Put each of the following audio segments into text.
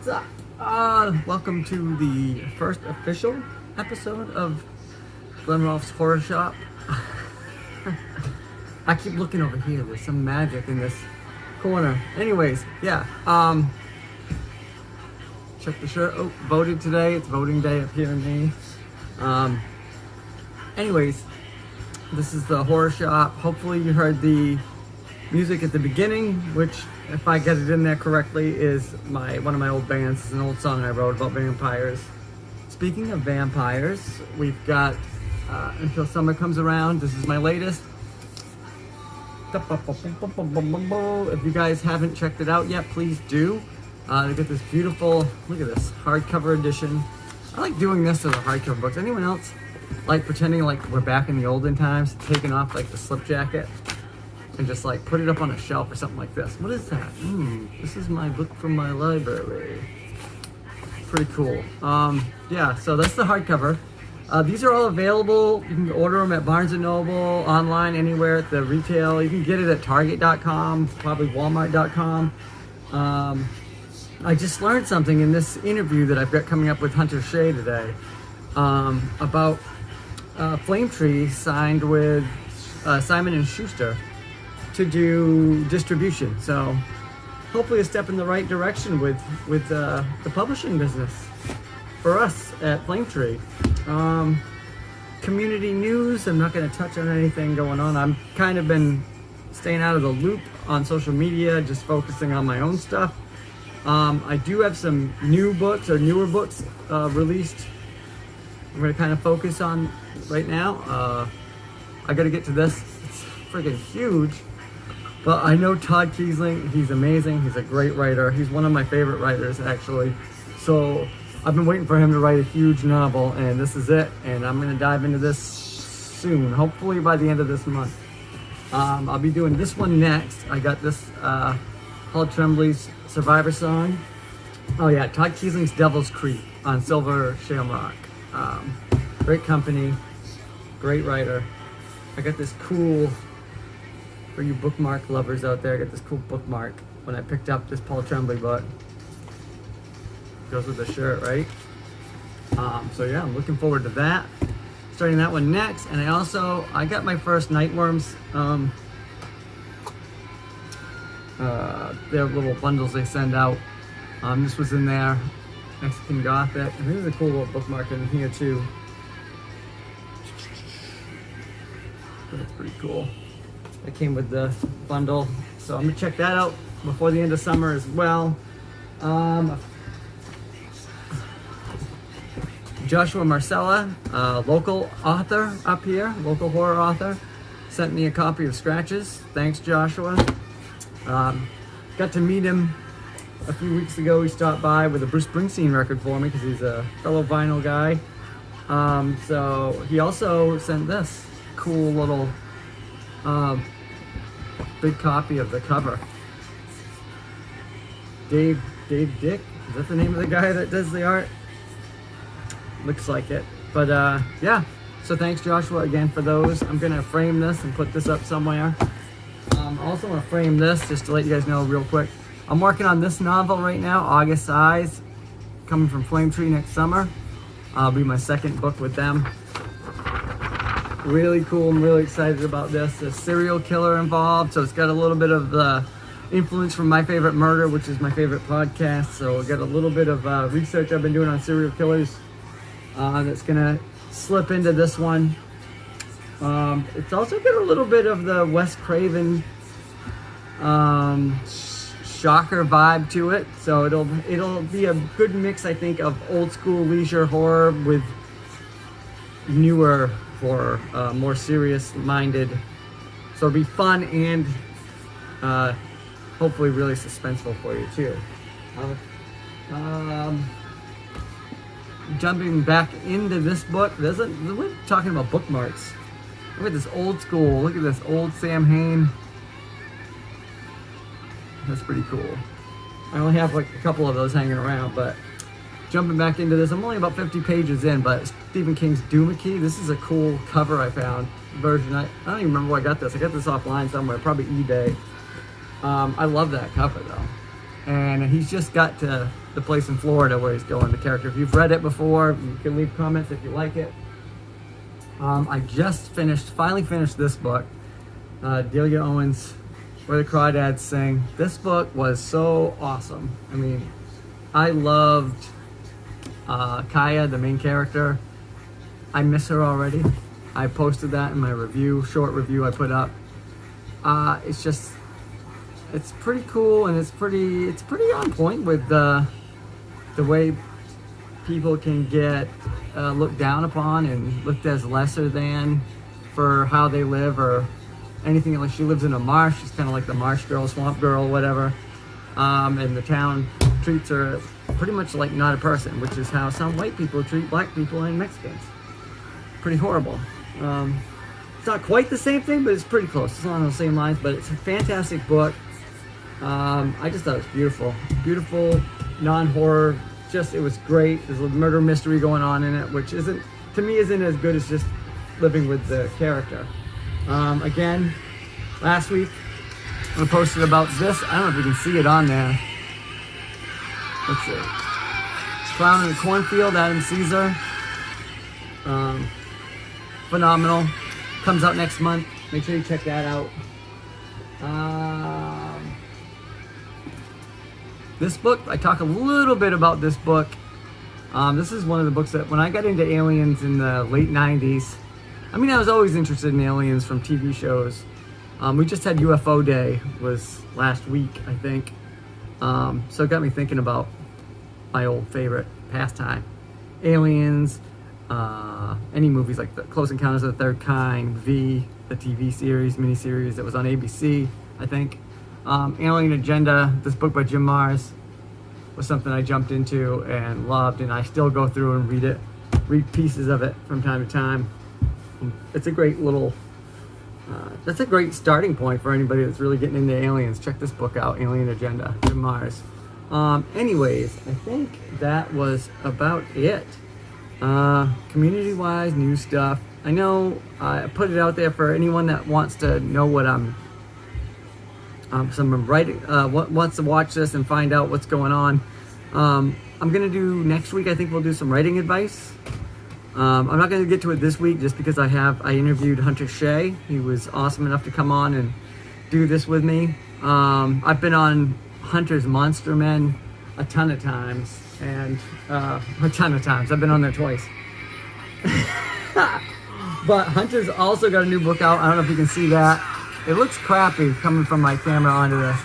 What's up? Welcome to the first official episode of Glenn Rolfe's Horror Shop. I keep looking over here. There's some magic in this corner. Anyways, yeah. Check the shirt. Oh, voted today. It's voting day up here in Maine. Anyways, this is the Horror Shop. Hopefully you heard the music at the beginning, which, if I get it in there correctly, is one of my old bands. It's an old song I wrote about vampires. Speaking of vampires, we've got Until Summer Comes Around. This is my latest. If you guys haven't checked it out yet, please do. They get this beautiful, look at this, hardcover edition. I like doing this as a hardcover books. Anyone else like pretending like we're back in the olden times, taking off like the slip jacket and just like put it up on a shelf or something like this? What is that? This is my book from my library. Pretty cool. Yeah, so that's the hardcover. These are all available. You can order them at Barnes & Noble, online, anywhere at the retail. You can get it at Target.com, probably Walmart.com. I just learned something in this interview that I've got coming up with Hunter Shea today about Flame Tree signed with Simon & Schuster to do distribution. So hopefully a step in the right direction with the publishing business for us at Flame Tree. Community news, I'm not going to touch on anything going on. I'm kind of been staying out of the loop on social media, just focusing on my own stuff. I do have some new books or newer books released. I'm going to kind of focus on right now. I got to get to this. It's freaking huge. But I know Todd Kiesling, he's amazing. He's a great writer. He's one of my favorite writers, actually. So I've been waiting for him to write a huge novel, and this is it. And I'm going to dive into this soon, hopefully by the end of this month. I'll be doing this one next. I got this Paul Tremblay's Survivor Song. Oh yeah, Todd Kiesling's Devil's Creek on Silver Shamrock. Great company, great writer. I got this cool, for you bookmark lovers out there, I got this cool bookmark when I picked up this Paul Tremblay book. Goes with the shirt, right? So yeah, I'm looking forward to that. Starting that one next, and I got my first Nightworms. Their little bundles they send out. This was in there, Mexican Gothic, and there's a cool little bookmark in here too. That's pretty cool. That came with the bundle, so I'm gonna check that out before the end of summer as well. Joshua Marcella, local author up here, local horror author, sent me a copy of Scratches. Thanks, Joshua. Got to meet him a few weeks ago. He stopped by with a Bruce Springsteen record for me because he's a fellow vinyl guy. So he also sent this cool little big copy of the cover. Dave Dick, is that the name of the guy that does the art? Looks like it. But yeah, so thanks Joshua again for those. I'm gonna frame this and put this up somewhere. Also want to frame this just to let you guys know real quick. I'm working on this novel right now, August Eyes, coming from Flame Tree next summer. I'll be my second book with them. Really cool. I'm really excited about this. There's a serial killer involved, so it's got a little bit of influence from My Favorite Murder, which is my favorite podcast. So we got a little bit of research I've been doing on serial killers that's gonna slip into this one. It's also got a little bit of the Wes Craven shocker vibe to it, so it'll be a good mix, I think, of old school leisure horror with newer horror, more serious minded. So it'll be fun and hopefully really suspenseful for you too. Jumping back into this book, we're talking about bookmarks. Look at this old school. Look at this old Sam Hain. That's pretty cool. I only have like a couple of those hanging around, but jumping back into this, I'm only about 50 pages in, but Stephen King's Doohickey. This is a cool cover I found. Version. I don't even remember where I got this. I got this offline somewhere, probably eBay. I love that cover though. And he's just got to the place in Florida where he's going, the character. If you've read it before, you can leave comments if you like it. I just finally finished this book, Delia Owens, Where the Crawdads Sing. This book was so awesome. I mean, I loved Kaya, the main character. I miss her already. I posted that in my short review I put up. It's pretty cool, and it's pretty on point with the way people can get looked down upon and looked as lesser than for how they live or anything. Like, she lives in a marsh. She's kind of like the marsh girl, swamp girl, whatever. And the town treats her pretty much like not a person, which is how some white people treat black people and Mexicans. Pretty horrible. It's not quite the same thing, but it's pretty close. It's not on the same lines, but it's a fantastic book. I just thought it was beautiful. Beautiful, non-horror. It was great. There's a murder mystery going on in it, which isn't as good as just living with the character. Again, last week I posted about this. I don't know if you can see it on there. Let's see. Clown in the Cornfield, Adam Caesar. Phenomenal. Comes out next month. Make sure you check that out. This book, I talk a little bit about this book. This is one of the books that when I got into aliens in the late 90s, I mean, I was always interested in aliens from TV shows. We just had UFO Day, was last week, I think. So it got me thinking about my old favorite pastime. Aliens, any movies like the Close Encounters of the Third Kind, V, the TV series, miniseries that was on ABC, I think. Alien Agenda, this book by Jim Mars, was something I jumped into and loved, and I still go through and read pieces of it from time to time. It's a great little, that's a great starting point for anybody that's really getting into aliens. Check this book out, Alien Agenda, Jim Mars. Anyways, I think that was about it. Community-wise, new stuff. I know I put it out there for anyone that wants to know what I'm writing, wants to watch this and find out what's going on. I'm gonna do next week. I think we'll do some writing advice. I'm not gonna get to it this week just because I interviewed Hunter Shea. He was awesome enough to come on and do this with me. I've been on Hunter's Monster Men a ton of times, and I've been on there twice. But Hunter's also got a new book out. I don't know if you can see that. It looks crappy coming from my camera onto the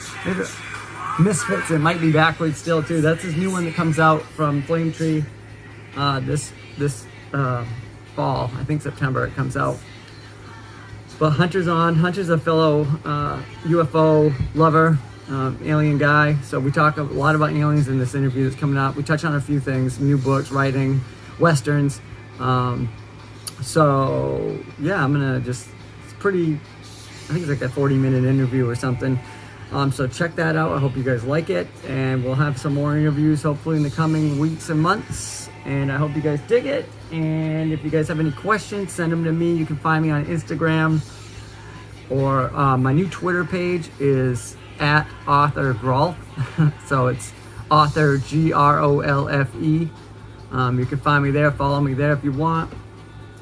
Misfits. It might be backwards still too. That's his new one that comes out from Flame Tree this fall. I think September it comes out. But Hunter's on. Hunter's a fellow UFO lover, alien guy. So we talk a lot about aliens in this interview that's coming up. We touch on a few things, new books, writing, westerns. So yeah, I'm gonna it's pretty, I think it's like a 40-minute interview or something. So check that out. I hope you guys like it, and we'll have some more interviews hopefully in the coming weeks and months, and I hope you guys dig it. And if you guys have any questions, send them to me. You can find me on Instagram, or my new Twitter page is at author Rolfe. So it's author GROLFE. You can find me there, follow me there if you want.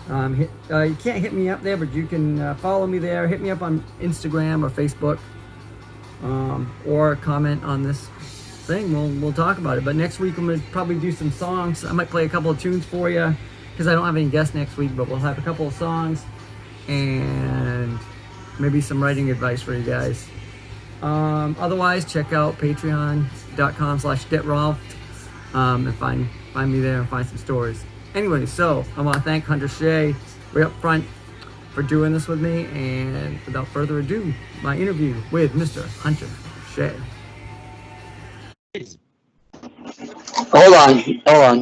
You can't hit me up there, but you can follow me there. Hit me up on Instagram or Facebook, or comment on this thing. We'll talk about it. But next week I'm gonna probably do some songs. I might play a couple of tunes for you because I don't have any guests next week, but we'll have a couple of songs and maybe some writing advice for you guys. Otherwise, check out patreon.com/getrolfe and find me there and find some stories. Anyway, so I want to thank Hunter Shea way up front for doing this with me, and without further ado, my interview with Mr. Hunter Shea. Hold on.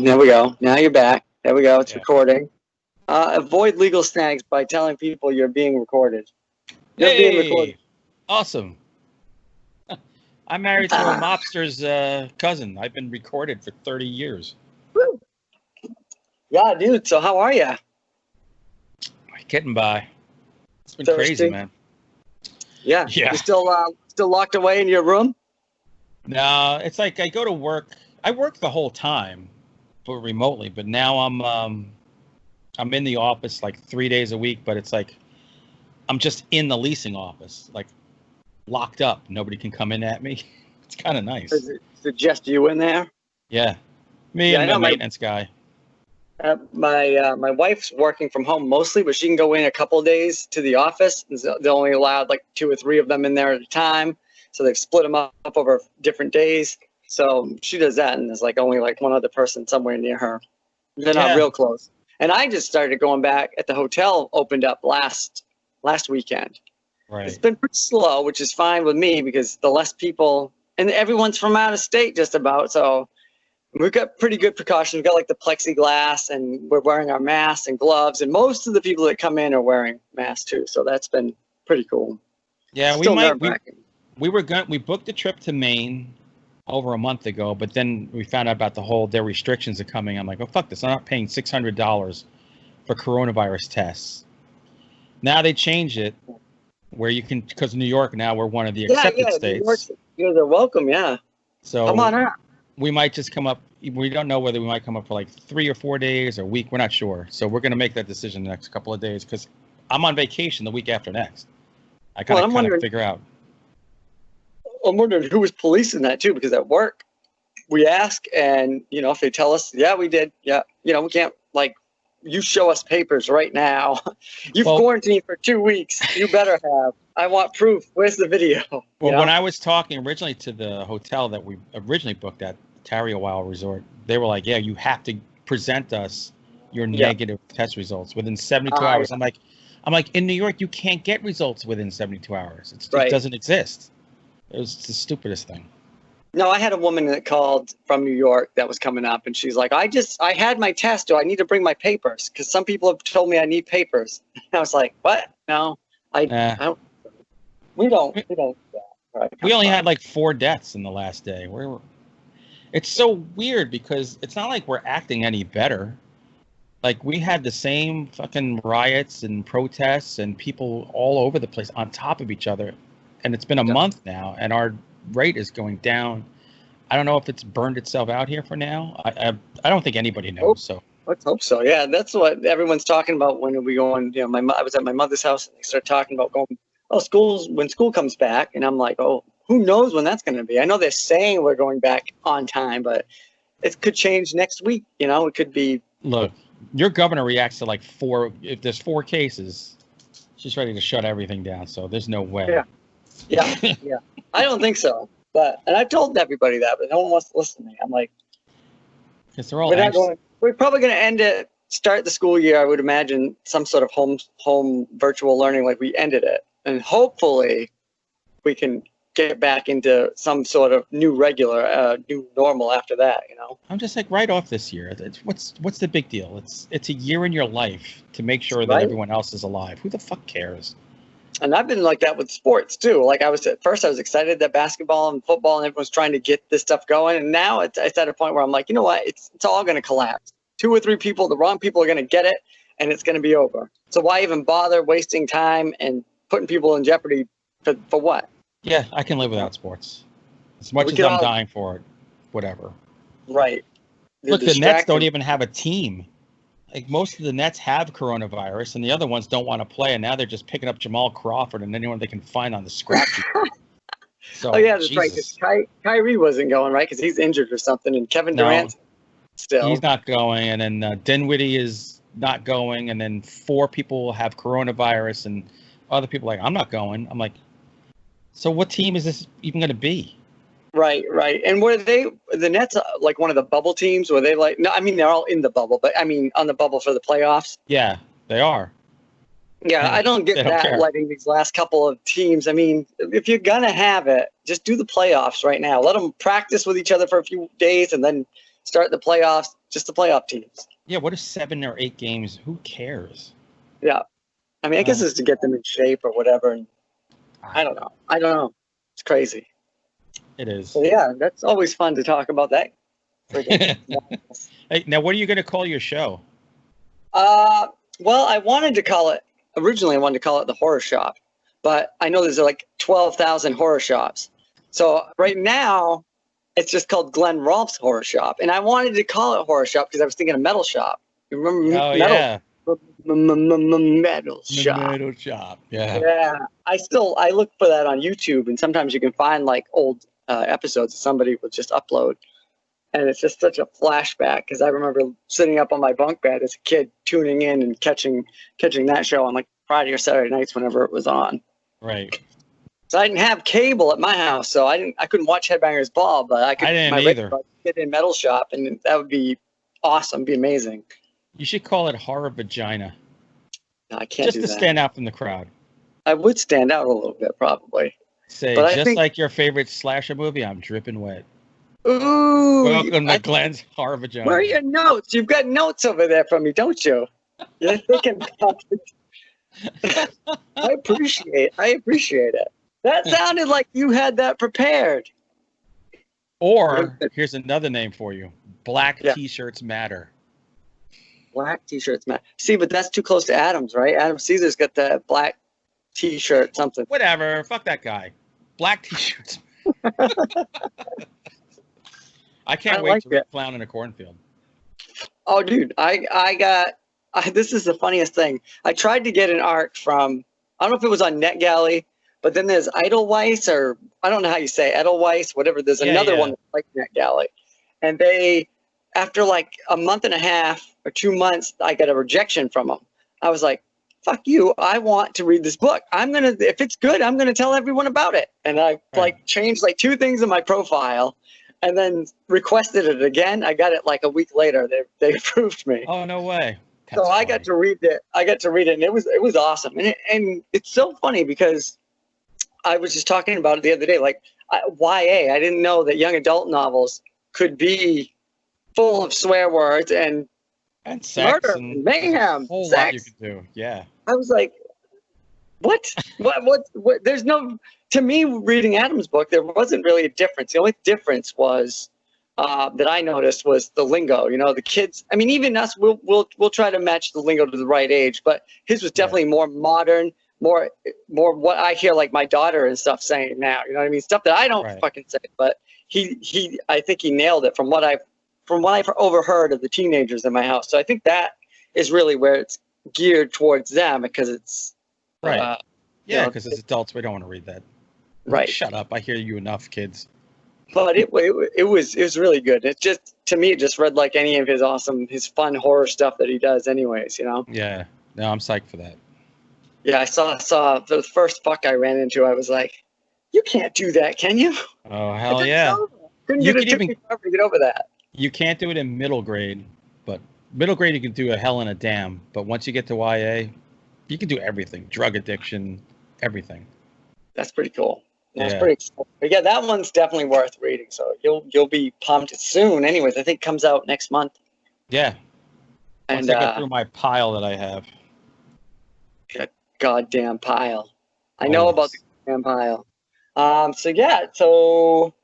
There we go. Now you're back. There we go. It's recording. Avoid legal snags by telling people you're being recorded. You're being recorded. Awesome. I'm married to a mobster's cousin. I've been recorded for 30 years. Woo. Yeah, dude. So how are you? Getting by. It's been Thirsty? Crazy, man. Yeah. You're still locked away in your room? No, it's like I go to work I work the whole time, but remotely. But now I'm in the office like 3 days a week, but it's like I'm just in the leasing office, like locked up. Nobody can come in at me. It's kind of nice. Is it just you in there? Yeah, me Yeah, I and know the maintenance guy. My wife's working from home mostly, but she can go in a couple of days to the office. They're only allowed like 2 or 3 of them in there at a time, so they've split them up over different days. So she does that, and there's like only like one other person somewhere near her. They're not Yeah. real close. And I just started going back at the hotel. Opened up last weekend. Right. It's been pretty slow, which is fine with me because the less people, and everyone's from out of state just about. So we've got pretty good precautions. We've got like the plexiglass, and we're wearing our masks and gloves. And most of the people that come in are wearing masks too. So that's been pretty cool. Yeah, Still nerve-wracking. we booked a trip to Maine over a month ago, but then we found out about their restrictions are coming. I'm like, oh fuck this! I'm not paying $600 for coronavirus tests. Now they changed it where you can, because New York now we're one of the accepted states. You guys are welcome. Yeah. So Come on out. we might just come up. We don't know whether we might come up for like 3 or 4 days or a week. We're not sure. So we're going to make that decision the next couple of days because I'm on vacation the week after next. I kind of figure out. I'm wondering who was policing that too, because at work we ask, and if they tell us, yeah, we did, yeah, we can't, like, you show us papers right now. You've quarantined for 2 weeks. You better have. I want proof. Where's the video? Well, when I was talking originally to the hotel that we originally booked at Tarryawile Resort, they were like, yeah, you have to present us your negative test results within 72 hours. Yeah. I'm like, in New York, you can't get results within 72 hours. It doesn't exist. It was the stupidest thing. No, I had a woman that called from New York that was coming up, and she's like, I had my test. Do I need to bring my papers? Because some people have told me I need papers. I was like, what? No, I don't. We don't. Right. We only had like 4 deaths in the last day. It's so weird because it's not like we're acting any better. Like, we had the same fucking riots and protests and people all over the place on top of each other. And it's been a month now, and our rate is going down. I don't know if it's burned itself out here for now. I don't think anybody knows. So let's hope so. Yeah, that's what everyone's talking about. When are we going? I was at my mother's house, and they started talking about going. Oh, when school comes back, and I'm like, oh, who knows when that's going to be? I know they're saying we're going back on time, but it could change next week. It could be. Look, your governor reacts to like 4. If there's 4 cases, she's ready to shut everything down. So there's no way. Yeah. I don't think so. And I've told everybody that, but no one wants to listen to me. I'm like, because they're all we're probably going to start the school year, I would imagine, some sort of home virtual learning like we ended it. And hopefully we can get back into some sort of new normal after that, I'm just like, right off this year. What's the big deal? It's a year in your life to make sure that everyone else is alive. Who the fuck cares? And I've been like that with sports too. Like I was excited that basketball and football and everyone's trying to get this stuff going. And now it's at a point where I'm like, you know what? It's all going to collapse. 2 or 3 people, the wrong people are going to get it, and it's going to be over. So why even bother wasting time and putting people in jeopardy for what? Yeah, I can live without sports. As much as I'm dying for it, whatever. Right. Look, the Nets don't even have a team. Like, most of the Nets have coronavirus, and the other ones don't want to play, and now they're just picking up Jamal Crawford and anyone they can find on the scrap sheet. So, oh, yeah, that's right. Because Kyrie wasn't going, right? Because he's injured or something, and Kevin Durant still. He's not going, and then Dinwiddie is not going, and then 4 people have coronavirus, and other people are like, I'm not going. I'm like, so what team is this even going to be? Right. And were the Nets like one of the bubble teams? Were they like, no, I mean, they're all in the bubble, but I mean, on the bubble for the playoffs? Yeah, they are. Yeah, I don't get that, letting these last couple of teams. I mean, if you're going to have it, just do the playoffs right now. Let them practice with each other for a few days and then start the playoffs, just the playoff teams. Yeah, what is 7 or 8 games? Who cares? Yeah. I mean, I guess it's to get them in shape or whatever. And I don't know. It's crazy. It is. So yeah, that's always fun to talk about that. Hey, now what are you going to call your show? Well, I wanted to call it the Horror Shop, but I know there's like 12,000 horror shops. So right now, It's just called Glenn Rolfe's Horror Shop, and I wanted to call it Horror Shop because I was thinking of Metal Shop. You remember Oh Metal? yeah, Metal Shop. Metal Shop. Yeah. Yeah, I look for that on YouTube, and sometimes you can find like old episodes that somebody will just upload, and it's just such a flashback because I remember sitting up on my bunk bed as a kid, tuning in and catching that show on like Friday or Saturday nights whenever it was on. Right. So I didn't have cable at my house, so I couldn't watch Headbangers Ball, but I could. I didn't my either. Get in Metal Shop, and that would be awesome, be amazing. You should call it Horror Vagina. No, I can't Just do to that. stand out from the crowd. I would stand out a little bit, probably. Say, But I just think- like your favorite slasher movie, I'm dripping wet. Ooh, Welcome to Glenn's Horror Vagina. where are your notes? You've got notes over there from me, don't you? You're thinking about it. I appreciate it. That sounded like you had that prepared. Or here's another name for you: Black Yeah. T-shirts matter. Black T-shirts, man. See, but that's too close to Adam's, right? Adam Caesar's got that black T-shirt, something. Whatever. Fuck that guy. Black T-shirts. I can't I wait like to read it. Clown in a Cornfield. Oh, dude, this is the funniest thing. I tried to get an arc from, I don't know if it was on NetGalley, but then there's Edelweiss, or I don't know how you say Edelweiss, whatever. There's Yeah, another yeah. one that's like NetGalley. And they, after like a month and a half or 2 months, I got a rejection from them. I was like, fuck you. I want to read this book. If it's good, I'm going to tell everyone about it. And I like changed like 2 things in my profile and then requested it again. I got it like a week later. They approved me. Oh no way. So I got to read it. And it was awesome. And it's so funny because I was just talking about it the other day. Like YA, I didn't know that young adult novels could be full of swear words and sex murder, and mayhem, a whole sex. lot you could do. Yeah. I was like, what? What? There's no. To me, reading Adam's book, there wasn't really a difference. The only difference was that I noticed was the lingo. You know, the kids. I mean, even us, we'll try to match the lingo to the right age. But his was definitely more modern, more what I hear like my daughter and stuff saying now. You know what I mean? Stuff that I don't fucking say. But I think he nailed it from what I've overheard of the teenagers in my house. So I think that is really where it's geared towards them because it's right. you know, because as adults we don't want to read that. Right. Shut up! I hear you enough, kids. But it was really good. It just, to me, it just read like any of his fun horror stuff that he does anyways, you know? Yeah. No, I'm psyched for that. Yeah, I saw the first fuck I ran into, I was like, you can't do that, can you? Oh hell yeah! Couldn't You get could even to get over that. you can't do it in middle grade, but middle grade you can do a hell in a damn. But once you get to YA, you can do everything: drug addiction, everything. That's pretty cool. That's Yeah. pretty exciting. But yeah, that one's definitely worth reading. So you'll be pumped soon. Anyways, I think it comes out next month. Yeah. Once And I go through my pile that I have. that goddamn pile. I know about the goddamn pile. So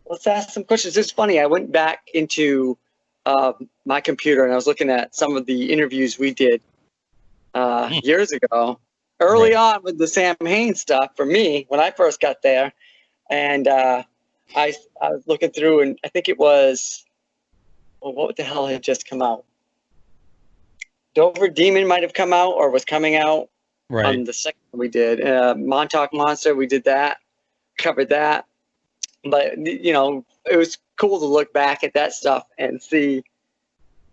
let's ask some questions. It's funny. I went back into my computer and I was looking at some of the interviews we did years ago. Early on with the Sam Hain stuff for me when I first got there, and I was looking through and I think it was, what the hell had just come out? Dover Demon might have come out or was coming out on the second one we did. Montauk Monster, we did that, covered that. But, you know, it was cool to look back at that stuff and see,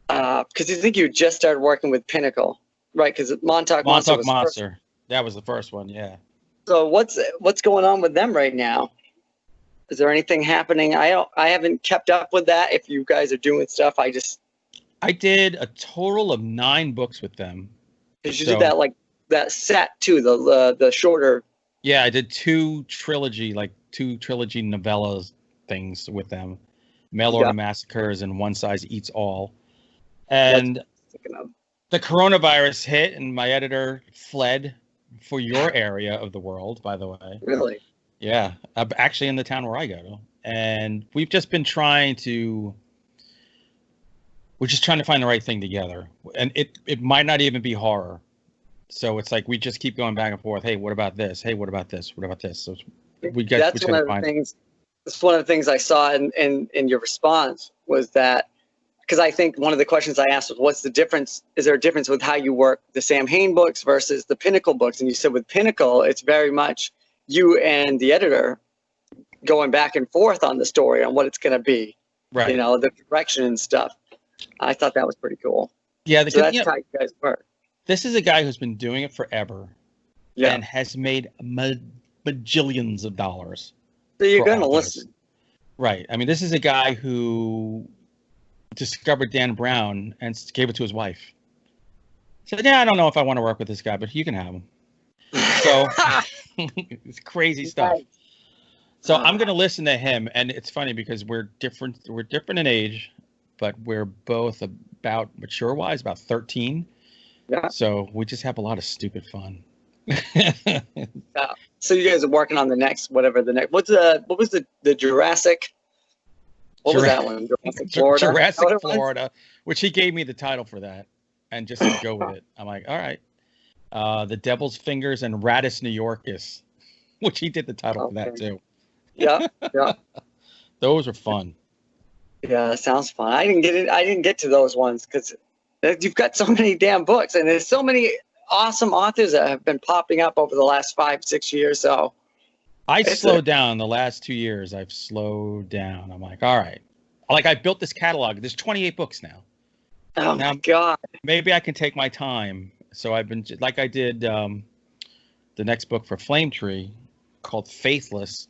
because I think you just started working with Pinnacle, right? Because Montauk Monster was Monster. That was the first one, yeah. So what's going on with them right now? Is there anything happening? I haven't kept up with that. If you guys are doing stuff, I did a total of 9 books with them. Because you did that like that set too, the shorter. Yeah, I did 2 trilogy novellas things with them. Mail Order Massacres and One Size Eats All. And the coronavirus hit and my editor fled for your area of the world, by the way. Really? Yeah. I'm actually in the town where I go. And we've just been trying to find the right thing together. And it might not even be horror. So it's like we just keep going back and forth. Hey, what about this? Hey, what about this? What about this? So we're trying to find. That's one of the things I saw in your response was that, because I think one of the questions I asked was, what's the difference? Is there a difference with how you work the Sam Hain books versus the Pinnacle books? And you said with Pinnacle, it's very much you and the editor going back and forth on the story, on what it's going to be, Right. you know, the direction and stuff. I thought that was pretty cool. Yeah, So that's how you guys work. this is a guy who's been doing it forever Yeah. and has made bajillions of dollars. So you're for going to authors. listen. Right. I mean, this is a guy who discovered Dan Brown and gave it to his wife. Said, yeah, I don't know if I want to work with this guy, but you can have him. So it's crazy stuff. Right. So I'm going to listen to him, and it's funny because we're different. We're different in age, but we're both about mature-wise, about 13. Yeah. So we just have a lot of stupid fun. So you guys are working on the next, whatever the next. What was the Jurassic? What was that one? Jurassic Florida. Jurassic Is that what it was? Florida, which he gave me the title for that, and just to go with it. I'm like, all right. The Devil's Fingers and Radis New Yorkis, which he did the title for that too. Yeah, yeah, Those are fun. yeah. That sounds fun. I didn't get to those ones because you've got so many damn books, and there's so many awesome authors that have been popping up over the last 5-6 years. So I slowed down the last 2 years. I've slowed down. I'm like, all right. Like I built this catalog. There's 28 books now. oh Now, my god, maybe I can take my time. So I've been like I did the next book for Flame Tree called Faithless.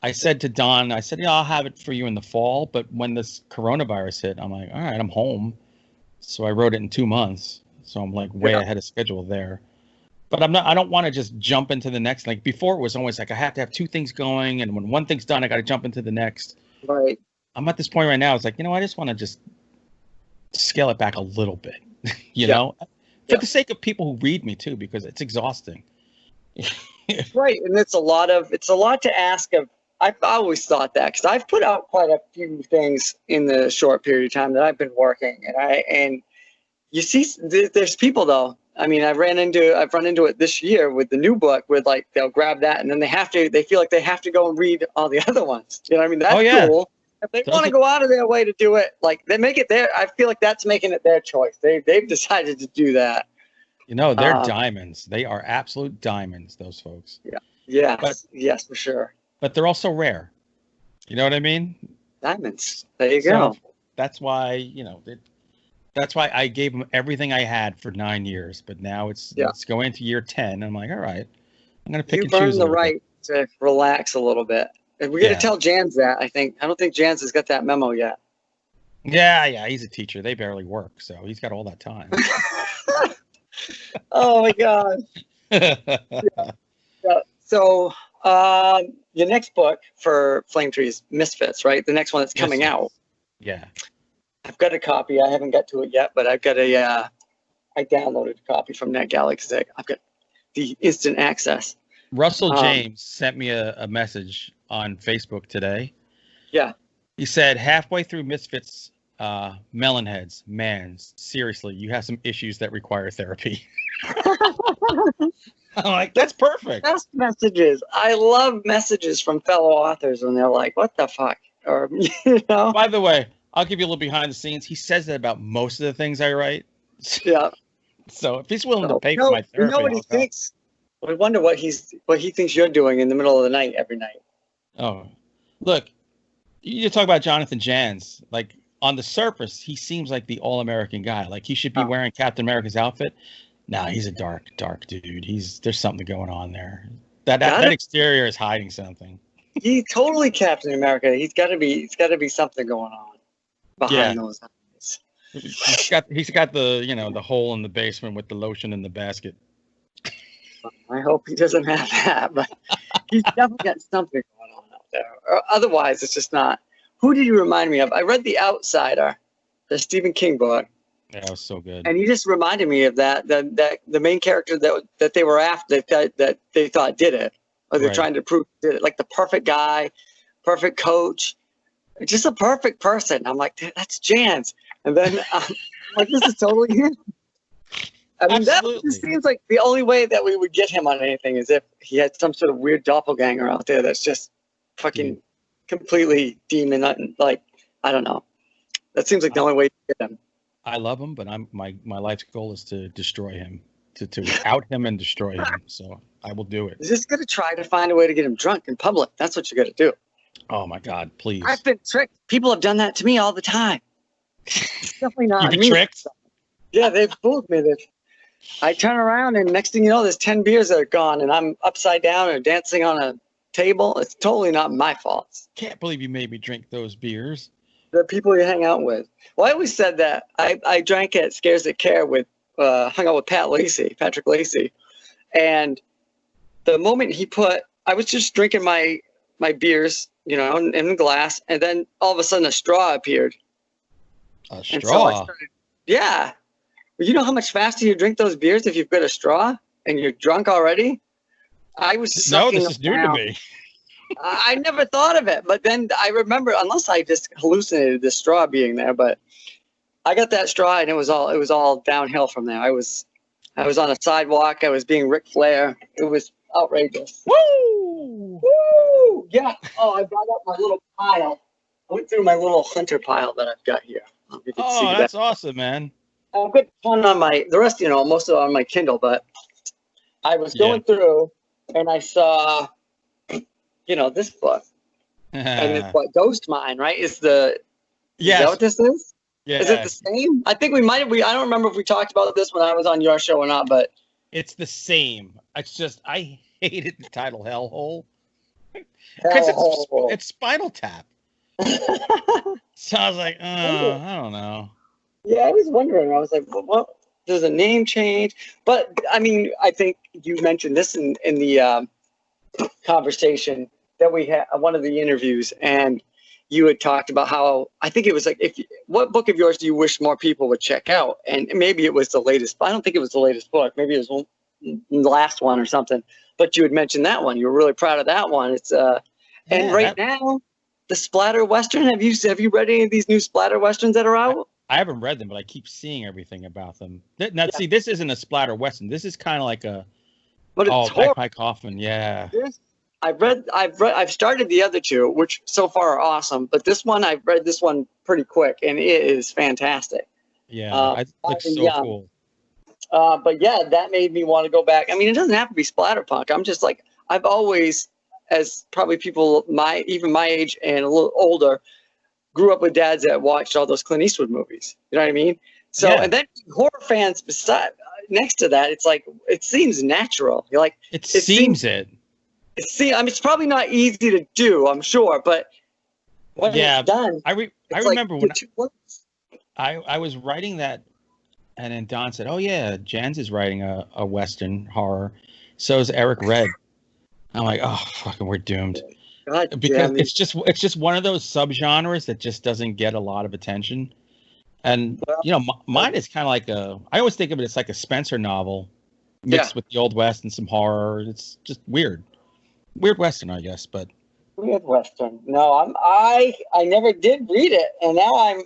I said to Don, yeah, I'll have it for you in the fall. But when this coronavirus hit, I'm like, all right, I'm home. So I wrote it in 2 months. So I'm like way ahead of schedule there. But I don't want to just jump into the next. Like before, it was always like I have to have 2 things going. And when one thing's done, I got to jump into the next. right? I'm at this point right now. It's like, I just want to just scale it back a little bit, you know, for the sake of people who read me too, because it's exhausting. Right, and it's a lot to ask of. I've always thought that because I've put out quite a few things in the short period of time that I've been working, and you see, there's people though. I mean, I've run into it this year with the new book, where like they'll grab that and then they feel like they have to go and read all the other ones. You know what I mean? That's cool. If they want to go out of their way to do it, like they make it their. I feel like that's making it their choice. They've decided to do that. They're diamonds. They are absolute diamonds, those folks. Yeah. Yes. Yes, for sure. But they're also rare. You know what I mean? Diamonds. There you go. That's why, that's why I gave them everything I had for 9 years. But now it's going into year 10. I'm like, all right, I'm going to pick and choose. You've earned the right to relax a little bit. And we got to tell Jans that, I think. I don't think Jans has got that memo yet. Yeah. He's a teacher. They barely work. So he's got all that time. Oh, my God. So your next book for Flame Tree is Misfits, right? The next one that's coming out. Yeah. I've got a copy. I haven't got to it yet, but I've got I downloaded a copy from NetGalley because I've got the instant access. Russell James sent me a message on Facebook today. Yeah. He said, halfway through Misfits, Melonheads, man, seriously, you have some issues that require therapy. I'm like, that's perfect. Best messages. I love messages from fellow authors when they're like, what the fuck? Or, By the way, I'll give you a little behind the scenes. He says that about most of the things I write. Yeah. So if he's willing to pay for my therapy, you know what he thinks? I wonder what he thinks you're doing in the middle of the night every night. Oh, look, you talk about Jonathan Jans. Like on the surface, he seems like the all-American guy. Like he should be wearing Captain America's outfit. Nah, he's a dark dude. There's something going on there. That exterior is hiding something. He's totally Captain America. He's got to be something going on behind those eyes. He's got the the hole in the basement with the lotion in the basket. I hope he doesn't have that, but he's definitely got something going on out there. Or otherwise, it's just not. Who did you remind me of? I read The Outsider, the Stephen King book. Yeah, it was so good. And you just reminded me of that the main character that they were after that they thought did it, or they're trying to prove did it, like the perfect guy, perfect coach, just a perfect person. I'm like, that's Jans, and then I'm like, this is totally him. I mean, Absolutely. that just seems like the only way that we would get him on anything is if he had some sort of weird doppelganger out there that's just fucking completely demon, like, I don't know. That seems like the only way to get him. I love him, but my life's goal is to destroy him, to out him and destroy him. So I will do it. You're just gonna try to find a way to get him drunk in public. That's what you got to do. Oh my God, please. I've been tricked. People have done that to me all the time. It's definitely not You've been me. tricked? Yeah, they've fooled me. I turn around and next thing you know, there's 10 beers that are gone and I'm upside down or dancing on a table. It's totally not my fault. Can't believe you made me drink those beers. The people you hang out with. Well, I always said that I drank at Scares That Care with, hung out with Patrick Lacey. And the moment I was just drinking my beers, you know, in a glass, and then all of a sudden a straw appeared. A And so straw? yeah. Well, you know how much faster you drink those beers if you've got a straw and you're drunk already? I was No, sucking this is new to down. me. I never thought of it, but then I remember, unless I just hallucinated the straw being there, but I got that straw and it was all downhill from there. I was on a sidewalk. I was being Ric Flair. It was outrageous. Woo! Woo! Yeah. Oh, I brought up my little pile. I went through my little Hunter pile that I've got here. I don't know if you can see Oh, that. that's awesome, man. I've got one on the rest, you know, most of it on my Kindle, but I was going through and I saw, you know, this book. And it's what Ghost Mine, right? Is that what this is? Yeah. Is it the same? I think I don't remember if we talked about this when I was on your show or not, but It's the same. It's just I hated the title Hellhole. Because it's Spinal Tap. So I was like, I don't know. Yeah, I was wondering. I was like, what? There's a name change. But, I mean, I think you mentioned this in the conversation that we had, one of the interviews, and you had talked about how, I think it was like, what book of yours do you wish more people would check out? And maybe it was the latest. I don't think it was the latest book. Maybe it was the last one or something. But you had mentioned that one. You were really proud of that one. It's and right now, the splatter western. Have you read any of these new splatter westerns that are out? I haven't read them, but I keep seeing everything about them. Now, see, this isn't a splatter western. This is kind of like a Mike Hoffman. Yeah. I've started the other two, which so far are awesome. But this one, I've read this one pretty quick, and it is fantastic. Yeah, it looks so cool. But yeah, that made me want to go back. I mean, it doesn't have to be splatterpunk. I'm just like, I've always, as probably people even my age and a little older, grew up with dads that watched all those Clint Eastwood movies. You know what I mean? So, and then horror fans next to that, it's like, it seems natural. You're like, I mean, it's probably not easy to do, I'm sure, but when it's done, I remember when I was writing that, and then Don said, "Oh yeah, Jans is writing a Western horror. So is Eric Red." I'm like, "Oh, fucking, we're doomed." Because it's just one of those subgenres that just doesn't get a lot of attention. And you know, mine is kind of like I always think of it as like a Spencer novel mixed with the Old West and some horror. It's just weird Western, I guess. But weird Western. No, I never did read it, and now I'm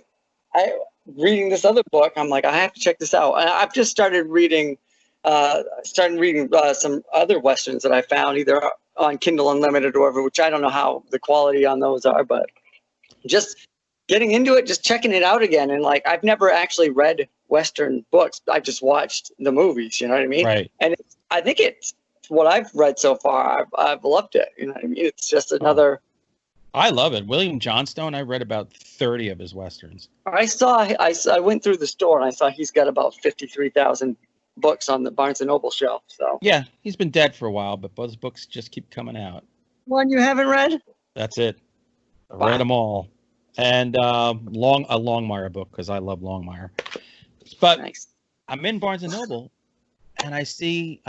reading this other book. I'm like, I have to check this out. I've just started reading some other Westerns that I found either on Kindle Unlimited or whatever, which I don't know how the quality on those are, but just getting into it, just checking it out again. And like, I've never actually read Western books. I've just watched the movies, you know what I mean? Right. And I think it's what I've read so far. I've loved it. You know what I mean? It's just another. I love it. William Johnstone, I read about 30 of his Westerns. I went through the store and I saw he's got about 53,000 books on the Barnes & Noble shelf. So yeah, he's been dead for a while, but those books just keep coming out. One you haven't read? That's it. I read them all. And a Longmire book, because I love Longmire. But nice. I'm in Barnes & Noble, and I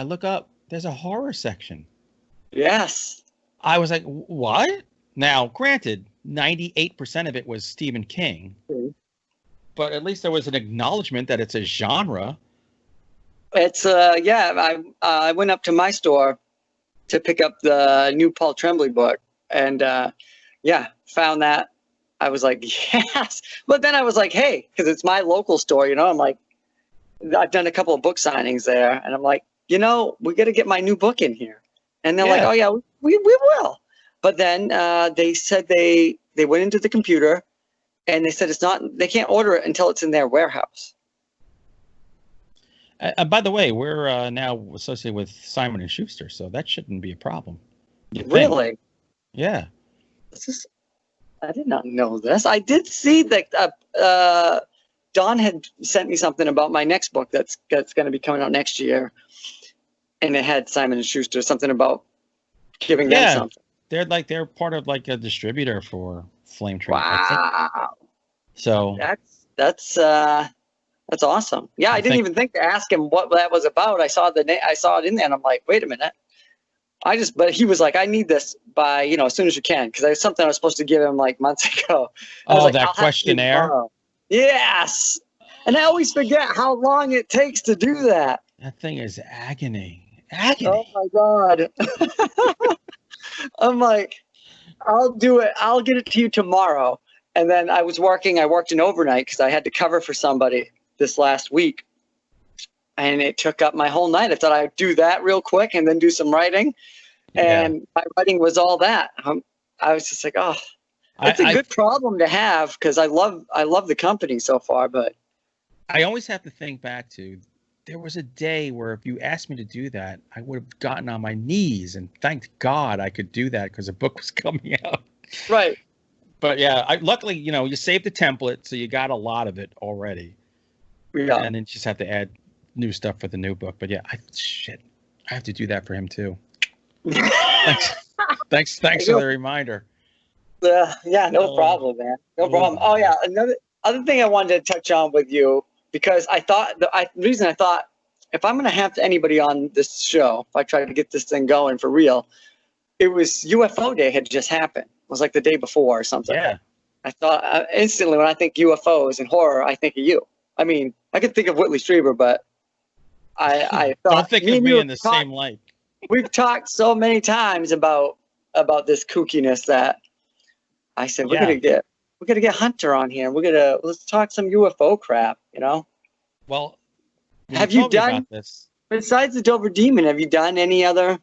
look up, there's a horror section. Yes. I was like, what? Now, granted, 98% of it was Stephen King, but at least there was an acknowledgement that it's a genre. It's I went up to my store to pick up the new Paul Tremblay book, and found that. I was like, yes, but then I was like, hey, because it's my local store, you know. I'm like, I've done a couple of book signings there, and I'm like, you know, we got to get my new book in here, and they're like, oh yeah, we will. But then they said they went into the computer and they said they can't order it until it's in their warehouse. By the way, we're now associated with Simon and Schuster, so that shouldn't be a problem. Really? Yeah. I did not know this. I did see that Don had sent me something about my next book that's going to be coming out next year, and it had Simon and Schuster, something about giving them something. They're part of like a distributor for Flame Tree. Wow. So that's awesome. Yeah, I didn't even think to ask him what that was about. I saw I saw it in there, and I'm like, wait a minute. But he was like, I need this by, as soon as you can, because it's something I was supposed to give him like months ago. That questionnaire? Yes. And I always forget how long it takes to do that. That thing is agony. Oh my God. I'm like, I'll do it. I'll get it to you tomorrow. And then I worked an overnight because I had to cover for somebody this last week. And it took up my whole night. I thought I'd do that real quick and then do some writing. And my writing was all that. I was just like, oh, it's a good problem to have because I love the company so far. But I always have to think back to, there was a day where if you asked me to do that, I would have gotten on my knees and thanked God I could do that because a book was coming out. Right. But yeah, luckily, you saved the template, so you got a lot of it already. Yeah. And then you just have to add new stuff for the new book. But yeah, I have to do that for him too. Thanks for the reminder. Yeah, no problem, man. No problem. Oh yeah, other thing I wanted to touch on with you, because I thought the reason I thought if I'm gonna have anybody on this show, if I try to get this thing going for real, it was UFO Day had just happened. It was like the day before or something. Yeah. I thought instantly when I think UFOs and horror, I think of you. I mean, I could think of Whitley Strieber, but I thought don't think of me in the same light. We've talked so many times about this kookiness that I said we're gonna get Hunter on here. Let's talk some UFO crap. Well, have you done about this? Besides the Dover Demon? Have you done any other?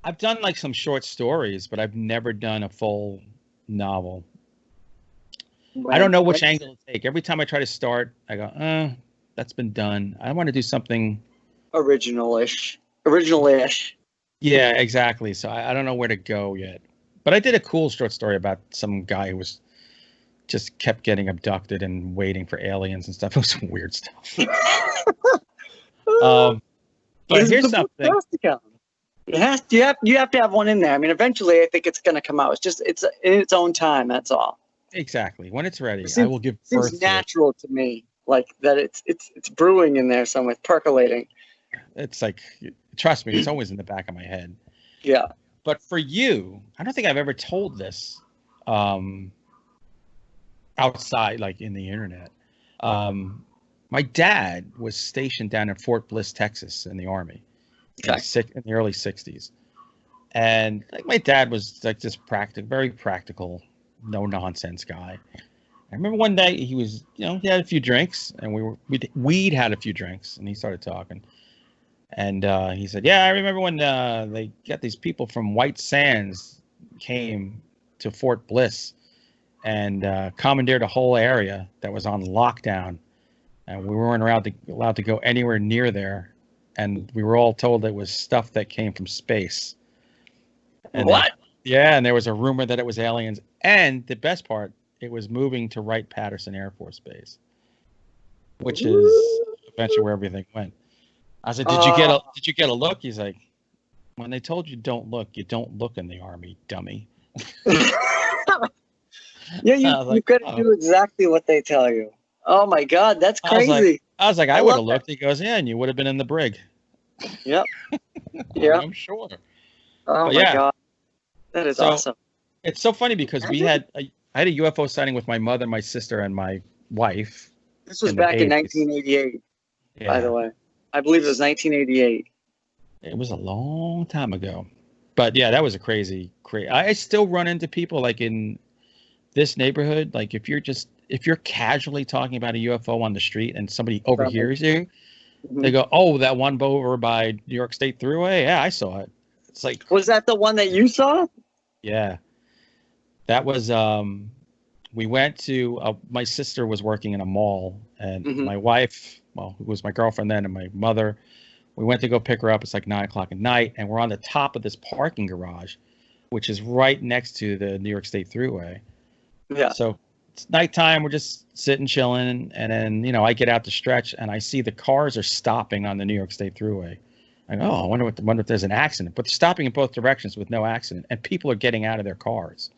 I've done like some short stories, but I've never done a full novel. I don't know which angle to take. Every time I try to start, I go, that's been done. I want to do something original-ish. Yeah, exactly. So I don't know where to go yet. But I did a cool short story about some guy who just kept getting abducted and waiting for aliens and stuff. It was some weird stuff. But here's something. You have to have one in there. I mean, eventually, I think it's going to come out. It's in its own time. That's all. Exactly. When it's ready, I will give birth. It's natural to me, like that. It's brewing in there somewhere, percolating. It's like, trust me, it's always in the back of my head. Yeah. But for you, I don't think I've ever told this outside, like in the internet. My dad was stationed down in Fort Bliss, Texas, in the Army in the early 60s. And like my dad was like just very practical, no nonsense guy. I remember one day he was, he had a few drinks, and we'd had a few drinks, and he started talking. And he said, yeah, I remember when they got these people from White Sands came to Fort Bliss and commandeered a whole area that was on lockdown. And we weren't allowed to go anywhere near there. And we were all told it was stuff that came from space. And what? And there was a rumor that it was aliens. And the best part, it was moving to Wright-Patterson Air Force Base, which is eventually where everything went. I said, did you get a look? He's like, when they told you don't look in the Army, dummy. Yeah, you got to do exactly what they tell you. Oh my God, that's crazy. I was like, I would have looked. He goes, yeah, and you would have been in the brig. Yep. Yeah, I'm sure. Oh my God, that is awesome. It's so funny because I had a UFO sighting with my mother, my sister, and my wife. This was back in 1988, by the way. I believe it was 1988. It was a long time ago. But yeah, that was a crazy. I still run into people like in this neighborhood. Like if you're casually talking about a UFO on the street and somebody overhears you, they go, oh, that one over by New York State Thruway? Yeah, I saw it. It's like, was that the one that you saw? Yeah. That was we went to my sister was working in a mall, and Hmm. my wife, well, who was my girlfriend then, and my mother, we went to go pick her up. It's like 9 o'clock at night, and we're on the top of this parking garage, which is right next to the New York State Thruway. Yeah. So it's nighttime. We're just sitting, chilling, and then I get out to stretch, and I see the cars are stopping on the New York State Thruway. I go, oh, I wonder if there's an accident. But they're stopping in both directions with no accident, and people are getting out of their cars.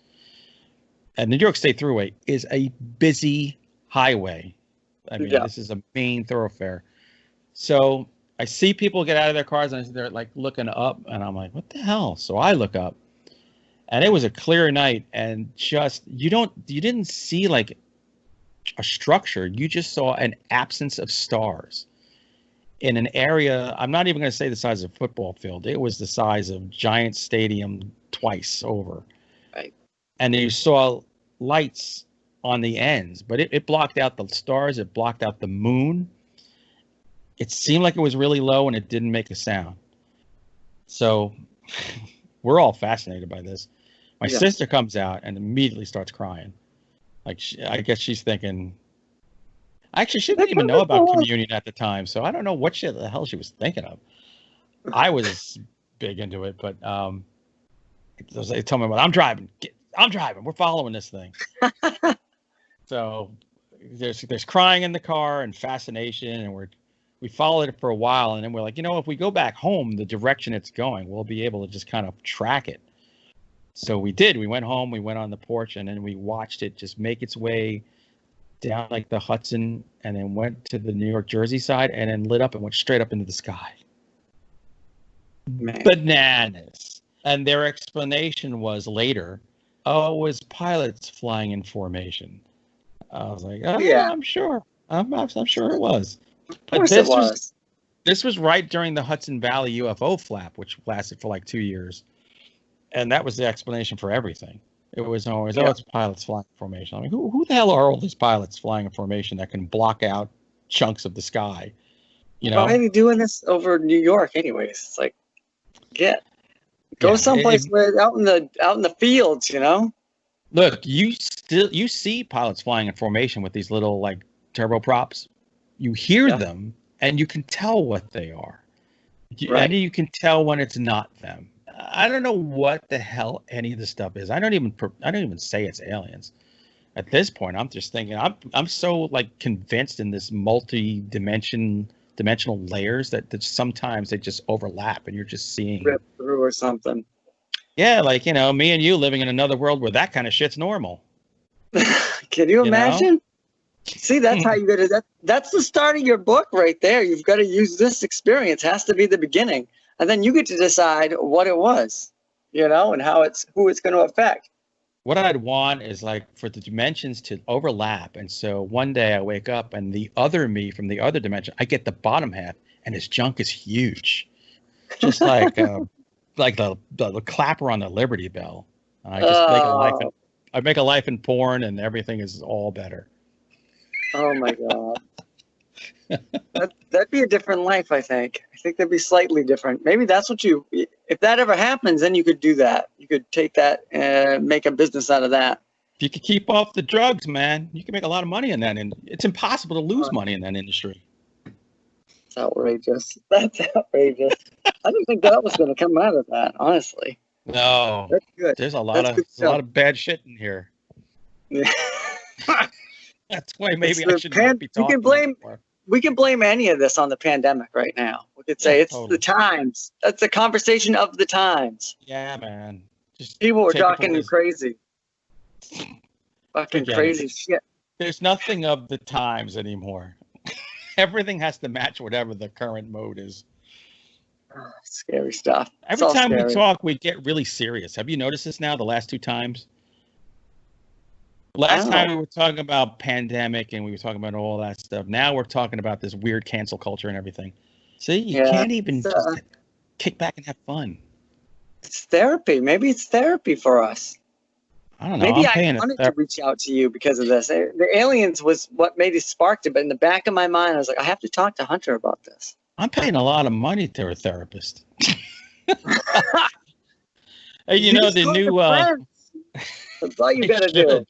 And the New York State Thruway is a busy highway. I mean, Yeah. this is a main thoroughfare. So I see people get out of their cars, and they're like looking up, and I'm like, what the hell? So I look up, and it was a clear night, and just you didn't see like a structure. You just saw an absence of stars in an area. I'm not even going to say the size of a football field. It was the size of Giant Stadium twice over. Right. And you saw lights on the ends, but it blocked out the stars. It blocked out the moon. It seemed like it was really low, and it didn't make a sound. So we're all fascinated by this. My sister comes out and immediately starts crying. Like, I guess she's thinking. Actually, she didn't even know about communion at the time, so I don't know what the hell she was thinking of. I was big into it, but they told me, "Well, I'm driving. We're following this thing." So there's crying in the car and fascination, and we followed it for a while, and then we're like, if we go back home, the direction it's going, we'll be able to just kind of track it. So we did. We went home, we went on the porch, and then we watched it just make its way down like the Hudson, and then went to the New York Jersey side, and then lit up and went straight up into the sky. Man. Bananas. And their explanation was later, oh, it was pilots flying in formation. I was like, oh, yeah, I'm sure. I'm sure it was. Of course it was. This was right during the Hudson Valley UFO flap, which lasted for like 2 years. And that was the explanation for everything. It was always, it's pilots flying in formation. I mean, who the hell are all these pilots flying in formation that can block out chunks of the sky? Why are they doing this over New York anyways? It's like, go someplace where out in the fields, Look, you see pilots flying in formation with these little like turboprops. You hear them, and you can tell what they are. And you can tell when it's not them. I don't know what the hell any of this stuff is. I don't even say it's aliens. At this point, I'm just thinking I'm so like convinced in this dimensional layers that sometimes they just overlap, and you're just seeing rip through or something. Yeah, like me and you living in another world where that kind of shit's normal. Can you imagine? See, that's how you get it. That's the start of your book right there. You've got to use this experience. Has to be the beginning. And then you get to decide what it was, and who it's going to affect. What I'd want is like for the dimensions to overlap. And so one day I wake up and the other me from the other dimension, I get the bottom half and his junk is huge. Just like the clapper on the Liberty Bell. I just make a life in porn, and everything is all better. Oh my God. That'd be a different life, I think. I think that'd be slightly different. Maybe that's what if that ever happens, then you could do that. You could take that and make a business out of that. If you could keep off the drugs, man, you can make a lot of money in that. And it's impossible to lose money in that industry. It's outrageous. That's outrageous. I didn't think that was going to come out of that, honestly. No. That's good. There's a lot of bad shit in here. Yeah. That's why maybe I should not be talking. We can blame any of this on the pandemic right now. We could say it's totally the times. That's the conversation of the times. Yeah, man. Just people were talking crazy. Fucking crazy shit. There's nothing of the times anymore. Everything has to match whatever the current mode is. Oh, scary stuff. Every time we talk, we get really serious. Have you noticed this now, the last 2 times? Last time we were talking about pandemic and we were talking about all that stuff. Now we're talking about this weird cancel culture and everything. See, you can't even just kick back and have fun. It's therapy. Maybe it's therapy for us. I don't know. Maybe I wanted to reach out to you because of this. The aliens was what made it sparked it. But in the back of my mind, I was like, I have to talk to Hunter about this. I'm paying a lot of money to a therapist. Hey, you know Just the go to new France. That's all you it gotta do.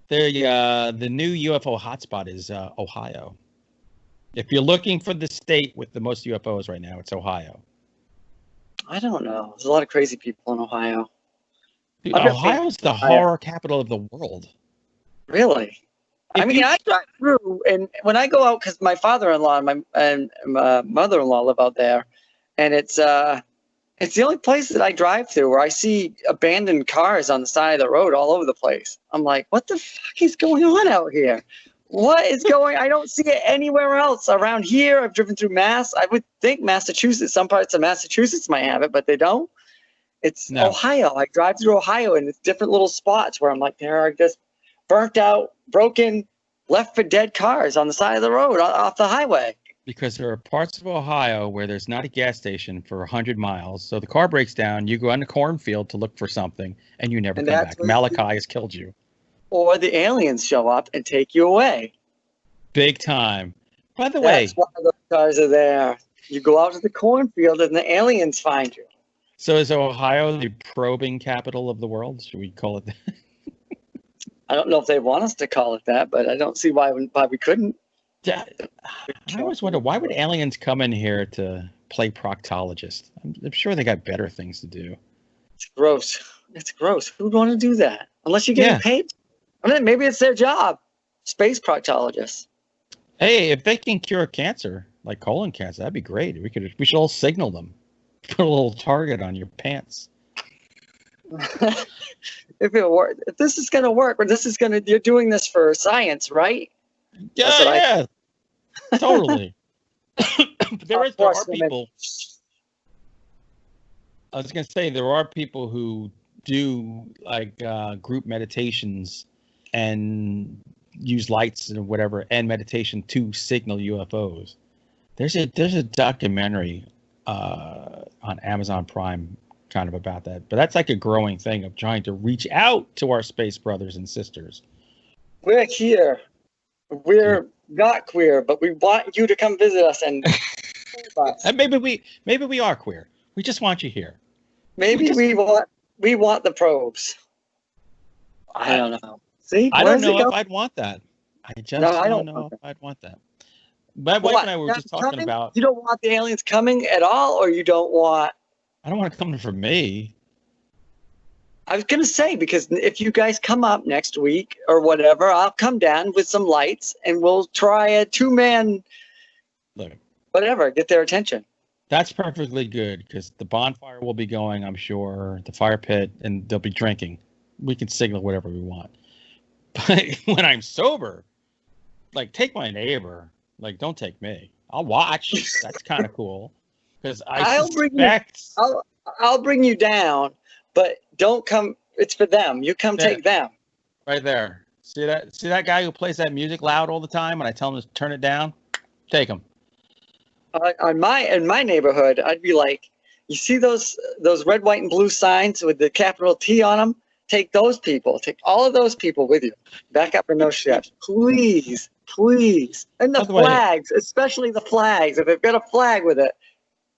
should. The new UFO hotspot is Ohio. If you're looking for the state with the most UFOs right now, it's Ohio. I don't know. There's a lot of crazy people in Ohio. Dude, I've got family Ohio's the in Ohio. horror capital of the world. Really? I If mean, you I drive through, and when I go out, because my father-in-law and my mother-in-law live out there, and it's the only place that I drive through where I see abandoned cars on the side of the road all over the place. I'm like, what the fuck is going on out here? What is going? I don't see it anywhere else around here. I've driven through Mass. I would think Massachusetts, some parts of Massachusetts might have it, but they don't. It's No. Ohio. I drive through Ohio, and it's different little spots where I'm like, there are just burnt out, broken, left for dead cars on the side of the road off the highway. Because there are parts of Ohio where there's not a gas station for 100 miles. So the car breaks down, you go on the cornfield to look for something, and you never And come that's back. what- Malachi has killed you. Or the aliens show up and take you away. Big time. By the That's way, why those cars are there. You go out to the cornfield and the aliens find you. so is Ohio the probing capital of the world? Should we call it that? I don't know if they want us to call it that, but I don't see why we couldn't. Yeah, I always wonder, why would aliens come in here to play proctologist? I'm sure they got better things to do. It's gross. It's gross. Who would want to do that? Unless you're getting Yeah. paid. I mean, maybe it's their job. Space proctologists. Hey, if they can cure cancer, like colon cancer, that'd be great. We should all signal them. Put a little target on your pants. If this is gonna work, or you're doing this for science, right? That's what Yeah, totally. But there Of course, are people. I was gonna say there are people who do like group meditations and use lights and whatever and meditation to signal UFOs. There's a documentary on Amazon Prime kind of about that, but that's like a growing thing of trying to reach out to our space brothers and sisters. We're here. We're not queer, but we want you to come visit us and And maybe we are queer. We just want you here. maybe we want the probes. I don't know. See, I where don't does it know go? if I'd want that. I just No, I don't don't know want if I'd want that. My wife What? and I were Not just talking coming? about. You don't want the aliens coming at all, or you don't want? I don't want to come for me. I was gonna say, because if you guys come up next week or whatever, I'll come down with some lights and we'll try a 2-man, Look, whatever, get their attention. that's perfectly good because the bonfire will be going, I'm sure, the fire pit, and they'll be drinking. We can signal whatever we want. But when I'm sober, like, take my neighbor. Like, don't take me. I'll watch. That's kind of cool. Because I suspect. I'll bring you down, but don't come. It's for them. You come take them. Right there. See that guy who plays that music loud all the time, and I tell him to turn it down? Take him. In my neighborhood, I'd be like, you see those red, white, and blue signs with the capital T on them? Take those people. Take all of those people with you. Back up in those sheds, please, please. And the flags, especially the flags. If they've got a flag with it,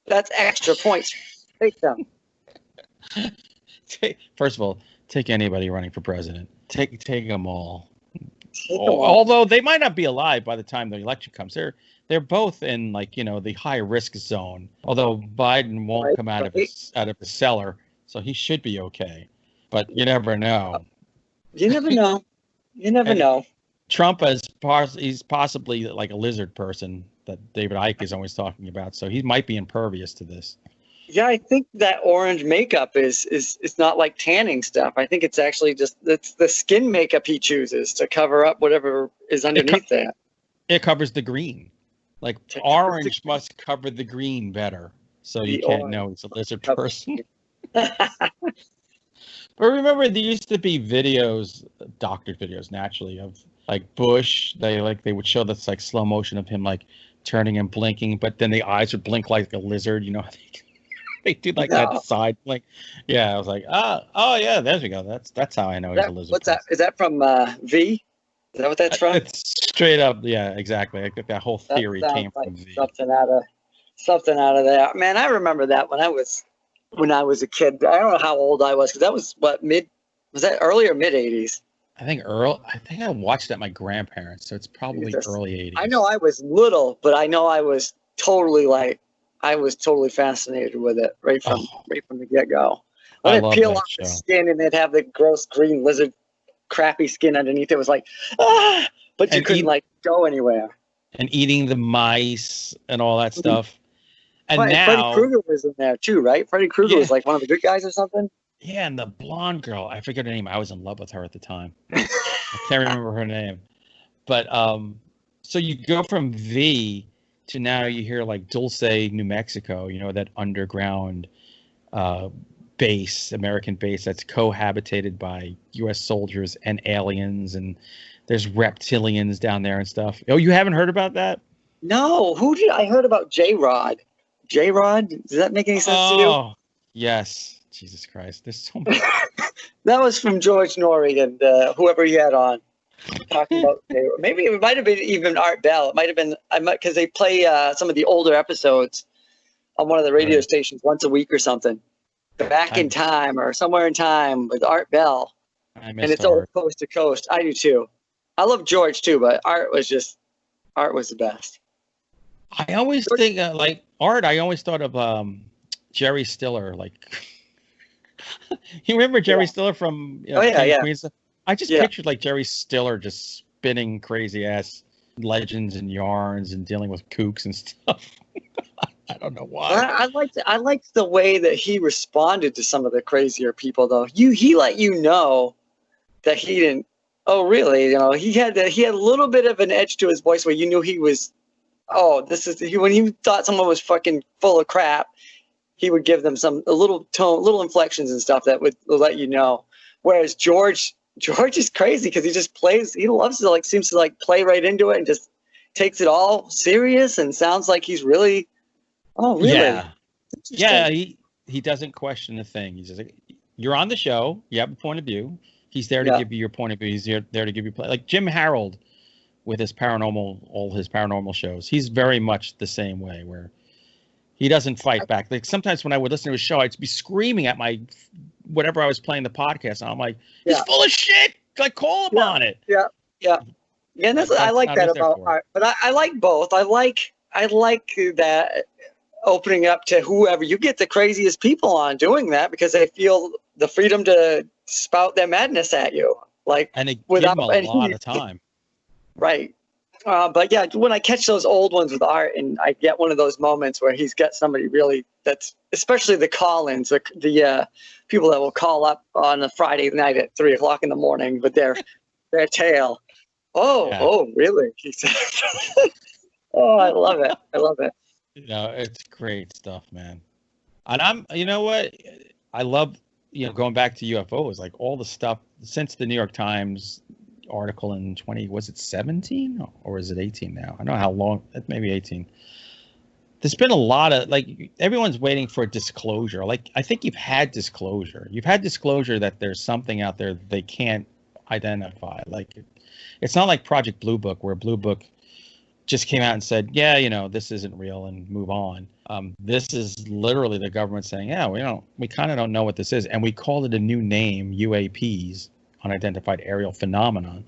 that's extra points. Take them. First of all, take anybody running for president. Take them all. Take them all. Although they might not be alive by the time the election comes. They're both in, like, the high risk zone. Although Biden won't come out of his cellar, so he should be okay. But you never know. You never know. You never know. Trump he's possibly like a lizard person that David Icke is always talking about, so he might be impervious to this. Yeah, I think that orange makeup is not like tanning stuff. I think it's actually it's the skin makeup he chooses to cover up whatever is underneath that. It covers the green. Like, orange must cover the green better, so you can't know it's a lizard person. But remember, there used to be videos, doctored videos, naturally, of like Bush. They would show this like slow motion of him like turning and blinking, but then the eyes would blink like a lizard. You know, they do like that side blink. Yeah, I was like, oh yeah, there we go. That's how I know he's a lizard. What's that? Is that from V? Is that what that's from? It's straight up. Yeah, exactly. I think that whole theory came from V. Something out of there. Man, I remember that when I was when I was a kid. I don't know how old I was because that was was that early or mid 80s? I think I watched it at my grandparents, so it's probably early 80s. I know I was little, but I know I was totally fascinated with it right from the get go. When I it love peel that off the show. skin and they'd have the gross green lizard, crappy skin underneath, it was like but you couldn't like go anywhere. And eating the mice and all that stuff. And Right, now Freddy Krueger was in there too, right? Freddy Krueger was like one of the good guys or something. Yeah, and the blonde girl, I forget her name. I was in love with her at the time. I can't remember her name. But so you go from V to now you hear like Dulce, New Mexico, you know, that underground base, American base that's cohabitated by US soldiers and aliens, and there's reptilians down there and stuff. Oh, you haven't heard about that? No, I heard about J-Rod. J-Rod? Does that make any sense to you? Oh, yes. Jesus Christ. There's so much. That was from George Norrie and whoever he had on talking about J-Rod. Maybe it might have been even Art Bell. It might have been because they play some of the older episodes on one of the radio stations once a week or something. Back in Time or Somewhere in Time with Art Bell. And it's all coast to coast. I do too. I love George too, but Art was the best. I always think like Art. I always thought of Jerry Stiller. Like, you remember Jerry Stiller from Queens? I just pictured like Jerry Stiller just spinning crazy ass legends and yarns and dealing with kooks and stuff. I don't know why. I liked the way that he responded to some of the crazier people, though. He let you know that he didn't. Oh, really? You know, he had a little bit of an edge to his voice where you knew he was. Oh, when he thought someone was fucking full of crap, he would give them little inflections and stuff that would let you know. Whereas George is crazy because he just plays. He loves to seems to play right into it and just takes it all serious and sounds like he's really. Oh, really? Yeah. He doesn't question a thing. He's just like, you're on the show. You have a point of view. He's there to give you your point of view. He's there to give you play. Like Jim Harold with all his paranormal shows. He's very much the same way where he doesn't fight back. Like sometimes when I would listen to his show, I'd be screaming at whatever I was playing the podcast. And I'm like, he's full of shit. Like call him on it. Yeah. And I like that about Art. But I like both. I like that opening up to whoever. You get the craziest people on doing that because they feel the freedom to spout their madness at you. And they give him a lot of time. Right. But yeah, when I catch those old ones with Art and I get one of those moments where he's got somebody really that's, especially the call-ins, the people that will call up on a Friday night at 3:00 in the morning with their tale. Oh, really? He said. Oh, I love it. You know, it's great stuff, man. And you know what? I love, going back to UFOs, like all the stuff since the New York Times article in 17 or is it 18 now? I don't know how long, maybe 18. There's been a lot of, everyone's waiting for a disclosure. I think you've had disclosure. You've had disclosure that there's something out there that they can't identify. It's not like Project Blue Book, where Blue Book just came out and said, this isn't real and move on. This is literally the government saying, we kind of don't know what this is. And we called it a new name, UAPs, unidentified aerial phenomenon,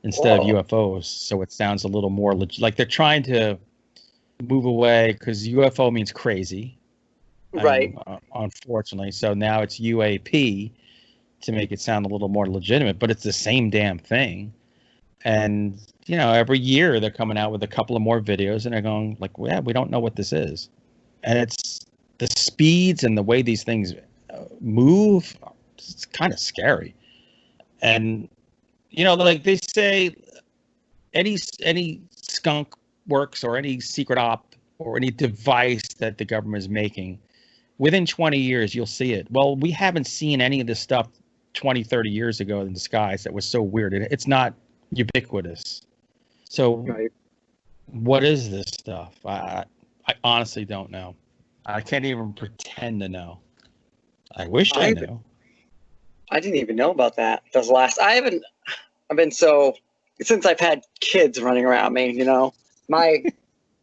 instead of UFOs. So it sounds a little more like they're trying to move away because UFO means crazy. Right. Unfortunately. So now it's UAP to make it sound a little more legitimate, but it's the same damn thing. And, every year they're coming out with a couple of more videos and they're going we don't know what this is. And it's the speeds and the way these things move. It's kind of scary. And, they say any skunk works or any secret op or any device that the government is making, within 20 years, you'll see it. Well, we haven't seen any of this stuff 20, 30 years ago in the skies that was so weird. It's not ubiquitous. So what is this stuff? I honestly don't know. I can't even pretend to know. I wish I knew. I didn't even know about that. I've been so, since I've had kids running around me, my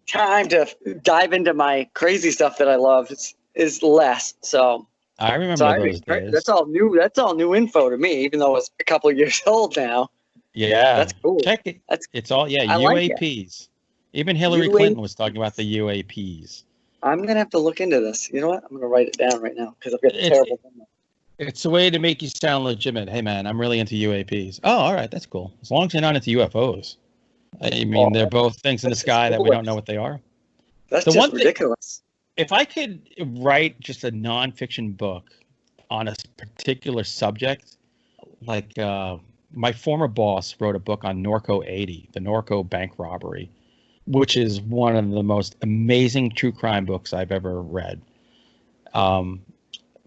time to dive into my crazy stuff that I love, is less. So I remember those right, days. that's all new. That's all new info to me, even though it's a couple of years old now. Yeah, That's cool. check it. It's all I like it. UAPs. Even Hillary Clinton was talking about the UAPs. I'm gonna have to look into this. You know what? I'm gonna write it down right now because I've got a terrible memory. It's a way to make you sound legitimate. Hey, man, I'm really into UAPs. Oh, all right, that's cool. As long as you're not into UFOs. I mean, they're both things in the sky that we don't know what they are. That's just ridiculous. If I could write just a nonfiction book on a particular subject, like my former boss wrote a book on Norco 80, the Norco bank robbery, which is one of the most amazing true crime books I've ever read.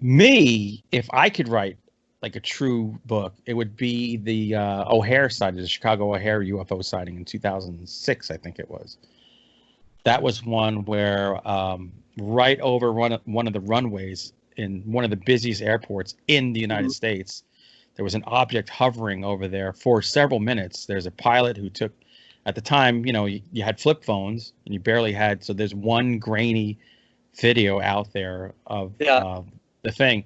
If I could write like a true book, it would be the O'Hare side, the Chicago O'Hare UFO sighting in 2006, I think it was. That was one where right over one of the runways in one of the busiest airports in the United States, there was an object hovering over there for several minutes. There's a pilot who took, at the time, you had flip phones and you barely had, so there's one grainy video out there of the thing.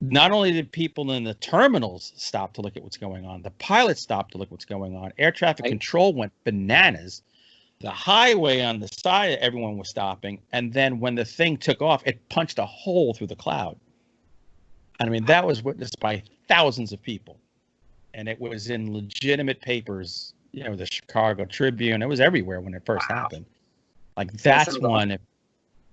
Not only did people in the terminals stop to look at what's going on, the pilots stopped to look what's going on. Air traffic control went bananas. The highway on the side, everyone was stopping. And then when the thing took off, it punched a hole through the cloud. I mean, that was witnessed by thousands of people. And it was in legitimate papers, the Chicago Tribune. It was everywhere when it first happened. Like, that's one.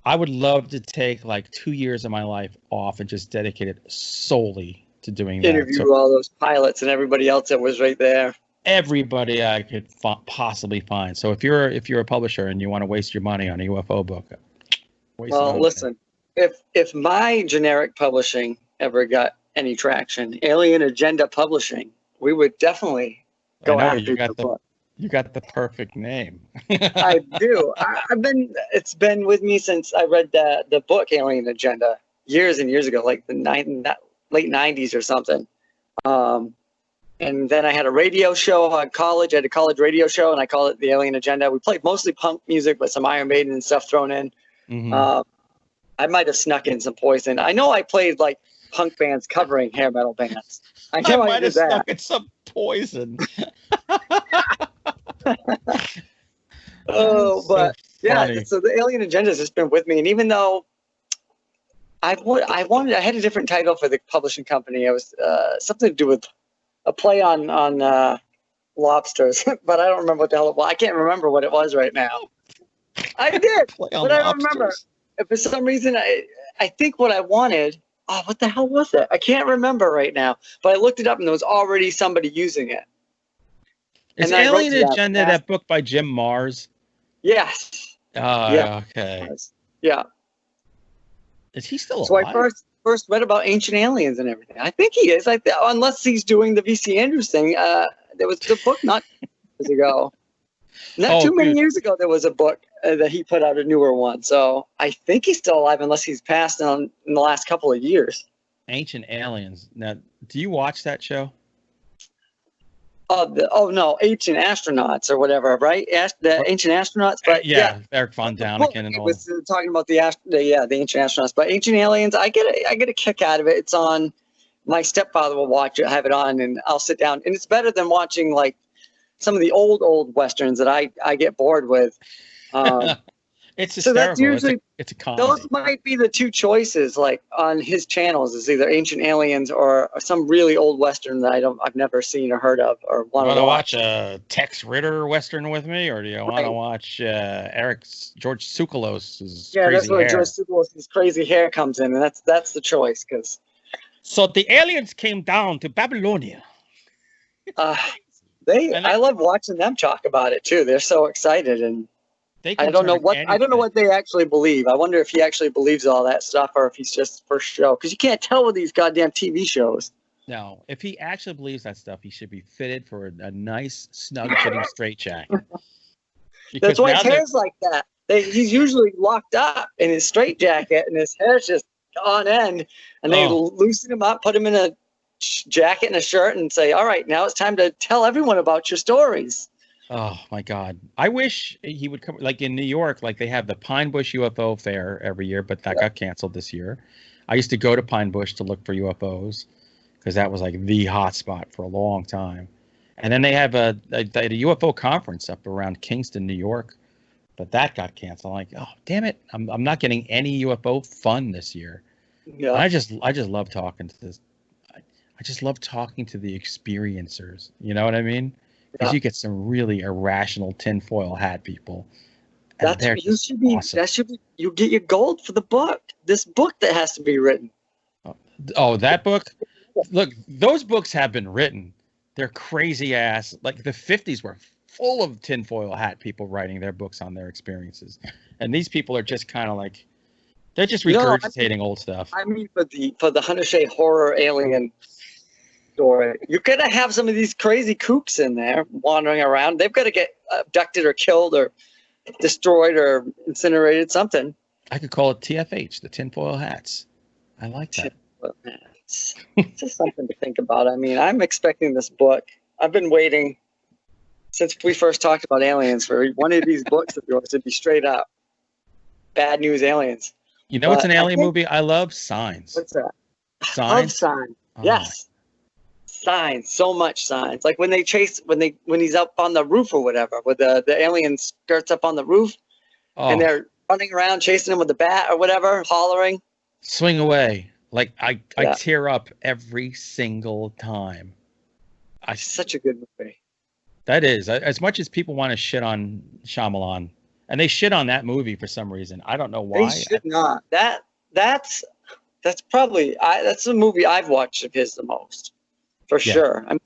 I would love to take like 2 years of my life off and just dedicate it solely to doing that. Interview all those pilots and everybody else that was right there. Everybody I could possibly find. So if you're a publisher and you want to waste your money on a UFO book, listen, if my generic publishing ever got any traction, Alien Agenda Publishing, we would definitely go after the book. You got the perfect name. I do. It's been with me since I read the book Alien Agenda years and years ago, like the late 90s or something. And then I had a radio show at college. I had a college radio show, and I called it the Alien Agenda. We played mostly punk music, but some Iron Maiden and stuff thrown in. I might have snuck in some Poison. I know I played like punk bands covering hair metal bands. I know I might have did snuck in some Poison. But yeah, so the Alien Agenda has just been with me, and even though I had a different title for the publishing company. It was something to do with a play on lobsters, but I don't remember what the hell it was. I can't remember what it was right now. I did, but I don't remember. If for some reason I think what I wanted. Oh, what the hell was it? I can't remember right now. But I looked it up, and there was already somebody using it. Is Alien Agenda that book by Jim Mars? Yes. Okay. Yeah. Is he still alive? So I first read about ancient aliens and everything. I think he is. Unless he's doing the V.C. Andrews thing. There was the book not years ago. Not too many years ago, there was a book that he put out, a newer one. So I think he's still alive, unless he's passed in the last couple of years. Ancient Aliens. Now, do you watch that show? No, Ancient Astronauts or whatever, right? The Ancient Astronauts, but Eric Von Däniken and all. Was talking about the Ancient Astronauts, but Ancient Aliens, I get a kick out of it. It's on. My stepfather will watch it, have it on, and I'll sit down, and it's better than watching like some of the old westerns that I get bored with. It's hysterical. So that's usually, it's a comedy. Those might be the two choices, like on his channels, is either Ancient Aliens or some really old western that I've never seen or heard of or want to watch. A Tex Ritter western with me, or do you want to watch George Tsoukalos' crazy hair? That's where George Tsoukalos' crazy hair comes in, and that's the choice. So the aliens came down to Babylonia. I love watching them talk about it too. They're so excited, and I don't know what they actually believe. I wonder if he actually believes all that stuff, or if he's just for show. Because you can't tell with these goddamn TV shows. No, if he actually believes that stuff, he should be fitted for a nice, snug-fitting straitjacket. That's why his hair's like that. He's usually locked up in his straitjacket, and his hair's just on end. And they loosen him up, put him in a jacket and a shirt, and say, "All right, now it's time to tell everyone about your stories." Oh my God. I wish he would come, like in New York, like they have the Pine Bush UFO Fair every year, but that Yeah. got canceled this year. I used to go to Pine Bush to look for UFOs because that was like the hot spot for a long time. And then they have a UFO conference up around Kingston, New York, but that got canceled. I'm like, oh damn it, I'm not getting any UFO fun this year. Yeah. I just love talking to this. I just love talking to the experiencers. You know what I mean? Because Yeah. you get some really irrational tinfoil hat people, and That's they're you just should be. awesome. That should be. You get your gold for the book. This book that has to be written. Oh, that book. Look, those books have been written. They're crazy ass. Like the 50s were full of tinfoil hat people writing their books on their experiences, and these people are just kind of like they're just No, regurgitating old stuff. I mean for the Hunter Shea horror alien story, you gotta have some of these crazy kooks in there wandering around. They've got to get abducted or killed or destroyed or incinerated. Something. I could call it TFH, the tinfoil hats. I like that. It's just something to think about. I mean, I'm expecting this book. I've been waiting since we first talked about aliens for one of these books of yours to be straight up bad news aliens. You know, it's But an I alien think- movie. I love Signs. What's that? Love Signs. Signs. Oh, Yes. Signs. So much signs. Like when he's up on the roof or whatever, with the alien skirts up on the roof and Oh, they're running around chasing him with the bat or whatever, hollering. swing away. Like I Yeah. tear up every single time. It's such a good movie. That is, as much as people want to shit on Shyamalan, and they shit on that movie for some reason. I don't know why. They should not. That's probably that's the movie I've watched of his the most, for Yeah. sure. I mean,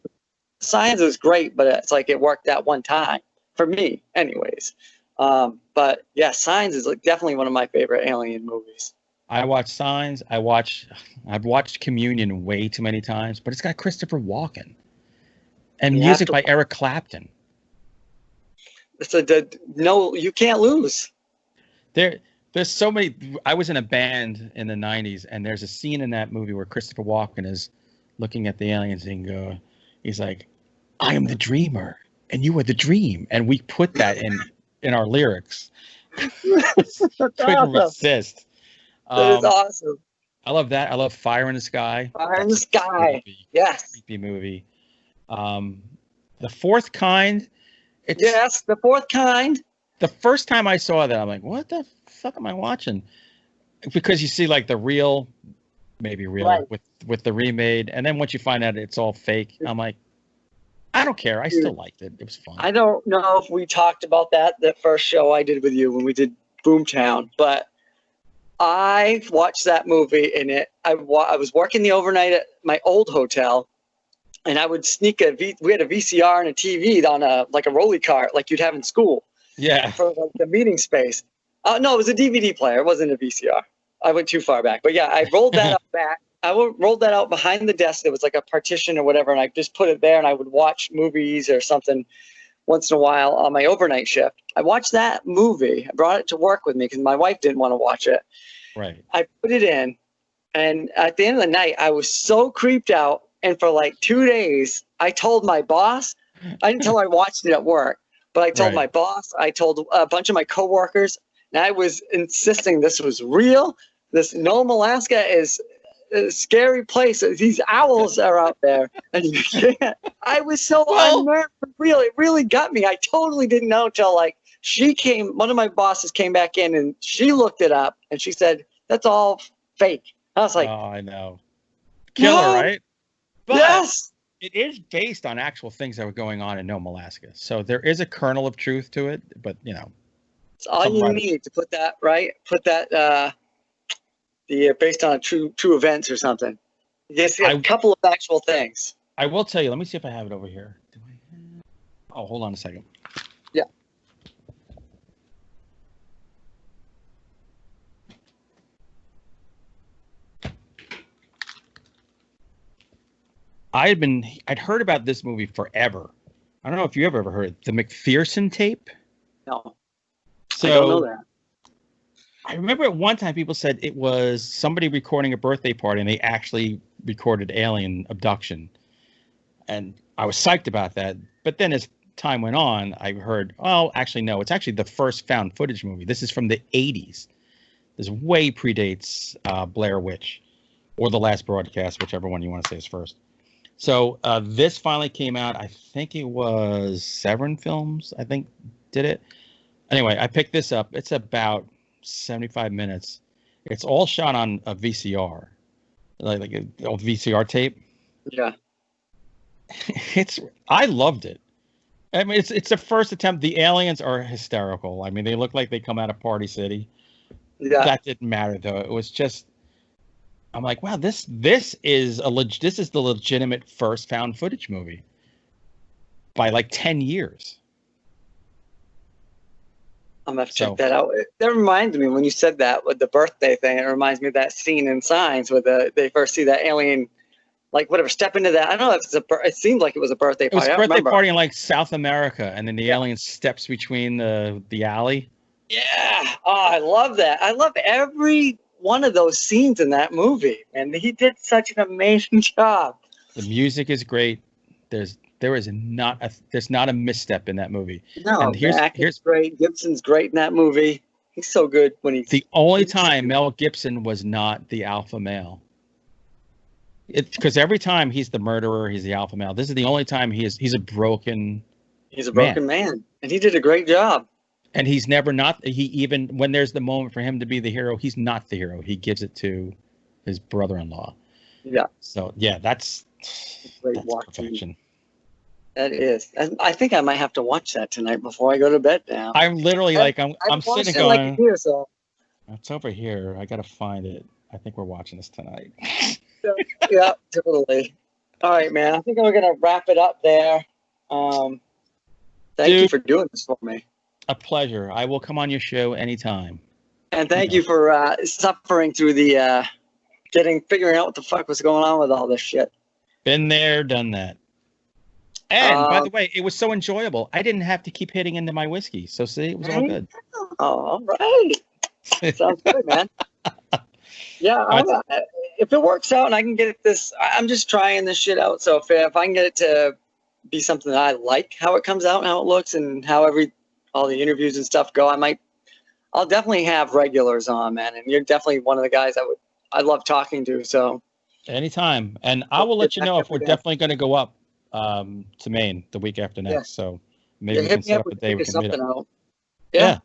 Science is great, but it's like it worked that one time for me, anyways. But yeah, Signs is like definitely one of my favorite alien movies. I watch Signs. I've watched Communion way too many times, but it's got Christopher Walken and You music have by to- Eric Clapton. No, you can't lose. There's so many. I was in a band in the '90s, and there's a scene in that movie where Christopher Walken is looking at the aliens and he's like, "I am the dreamer, and you are the dream," and we put that in our lyrics. That's Couldn't awesome. resist. That is awesome. I love that. I love Fire in the Sky. Fire in the That's a Sky. creepy, Yes. creepy movie. The Fourth Kind. It's Yes, the fourth kind. the first time I saw that, I'm like, what the fuck am I watching? Because you see like the real, maybe real Right. with the remade, and then once you find out it's all fake, I'm like, I don't care. I still liked it. It was fun. I don't know if we talked about that the first show I did with you when we did Boomtown, but I watched that movie and I was working the overnight at my old hotel, and I would sneak we had a VCR and a TV on a rolly cart like you'd have in school Yeah. for like, the meeting space. No, it was a DVD player. It wasn't a VCR. I went too far back, but yeah, I rolled that out back. Rolled that out behind the desk. There was like a partition or whatever, and I just put it there, and I would watch movies or something once in a while on my overnight shift. I watched that movie. I brought it to work with me because my wife didn't want to watch it. Right. I put it in, and at the end of the night, I was so creeped out. And for like 2 days, I told my boss. I didn't tell her I watched it at work, but I told Right. my boss. I told a bunch of my coworkers, and I was insisting this was real. This Nome, Alaska is a scary place. These owls are out there, and you can't. I was so unnerved. It really got me. I totally didn't know till like she came. One of my bosses came back in, and she looked it up, and she said that's all fake. I was like, Oh, I know. Killer, No. right? But yes. it is based on actual things that were going on in Nome, Alaska. So there is a kernel of truth to it, but It's all Something you right. need to put that right. Put that based on true events or something. Just a couple of actual things. I will tell you. Let me see if I have it over here. Oh, hold on a second. Yeah. I'd heard about this movie forever. I don't know if you ever heard it, the McPherson tape. No, So I don't know that. I remember at one time people said it was somebody recording a birthday party and they actually recorded alien abduction. And I was psyched about that. But then as time went on, I heard, oh, actually, no, it's actually the first found footage movie. This is from the 80s. This way predates Blair Witch or The Last Broadcast, whichever one you want to say is first. So this finally came out. I think it was Severin Films, I think, did it. Anyway, I picked this up. It's about 75 minutes. It's all shot on a VCR, like an old VCR tape. Yeah. I loved it. I mean, it's the first attempt. The aliens are hysterical. I mean, they look like they come out of Party City. Yeah. That didn't matter though. It was just, I'm like, wow, this is the legitimate first found footage movie by like 10 years. I'm gonna have to check that out. That reminds me, when you said that with the birthday thing, it reminds me of that scene in Signs where they first see that alien, like whatever, step into that. I don't know if it seemed like it was a birthday It was party. a birthday party in like South America, and then the alien steps between the alley. Yeah. Oh, I love that. I love every one of those scenes in that movie, and he did such an amazing job. The music is great. There's not a misstep in that movie. No, and here's great. Gibson's great in that movie. He's so good when he's the only time Mel Gibson was not the alpha male. Because every time he's the murderer, he's the alpha male. This is the only time he's a broken man, and he did a great job. And he's never not. He even when there's the moment for him to be the hero, he's not the hero. He gives it to his brother-in-law. Yeah. So yeah, that's Perfection. perfection. That is. I think I might have to watch that tonight before I go to bed now. I'm literally I'm sitting going. Like a year, so. It's over here. I gotta find it. I think we're watching this tonight. Yeah, totally. All right, man. I think we're gonna wrap it up there. Thank you for doing this for me. A pleasure. I will come on your show anytime. And thank you for suffering through the figuring out what the fuck was going on with all this shit. Been there, done that. And by the way, it was so enjoyable. I didn't have to keep hitting into my whiskey. So see, it was all good. Oh, all right. Sounds good, man. Yeah, if it works out and I can get this, I'm just trying this shit out. So if I can get it to be something that I like, how it comes out and how it looks and how all the interviews and stuff go, I'll definitely have regulars on, man. And you're definitely one of the guys I love talking to. So anytime, and I will let you know if we're definitely going to go up to Maine the week after next. So maybe we can set up a day we can meet up. Yeah,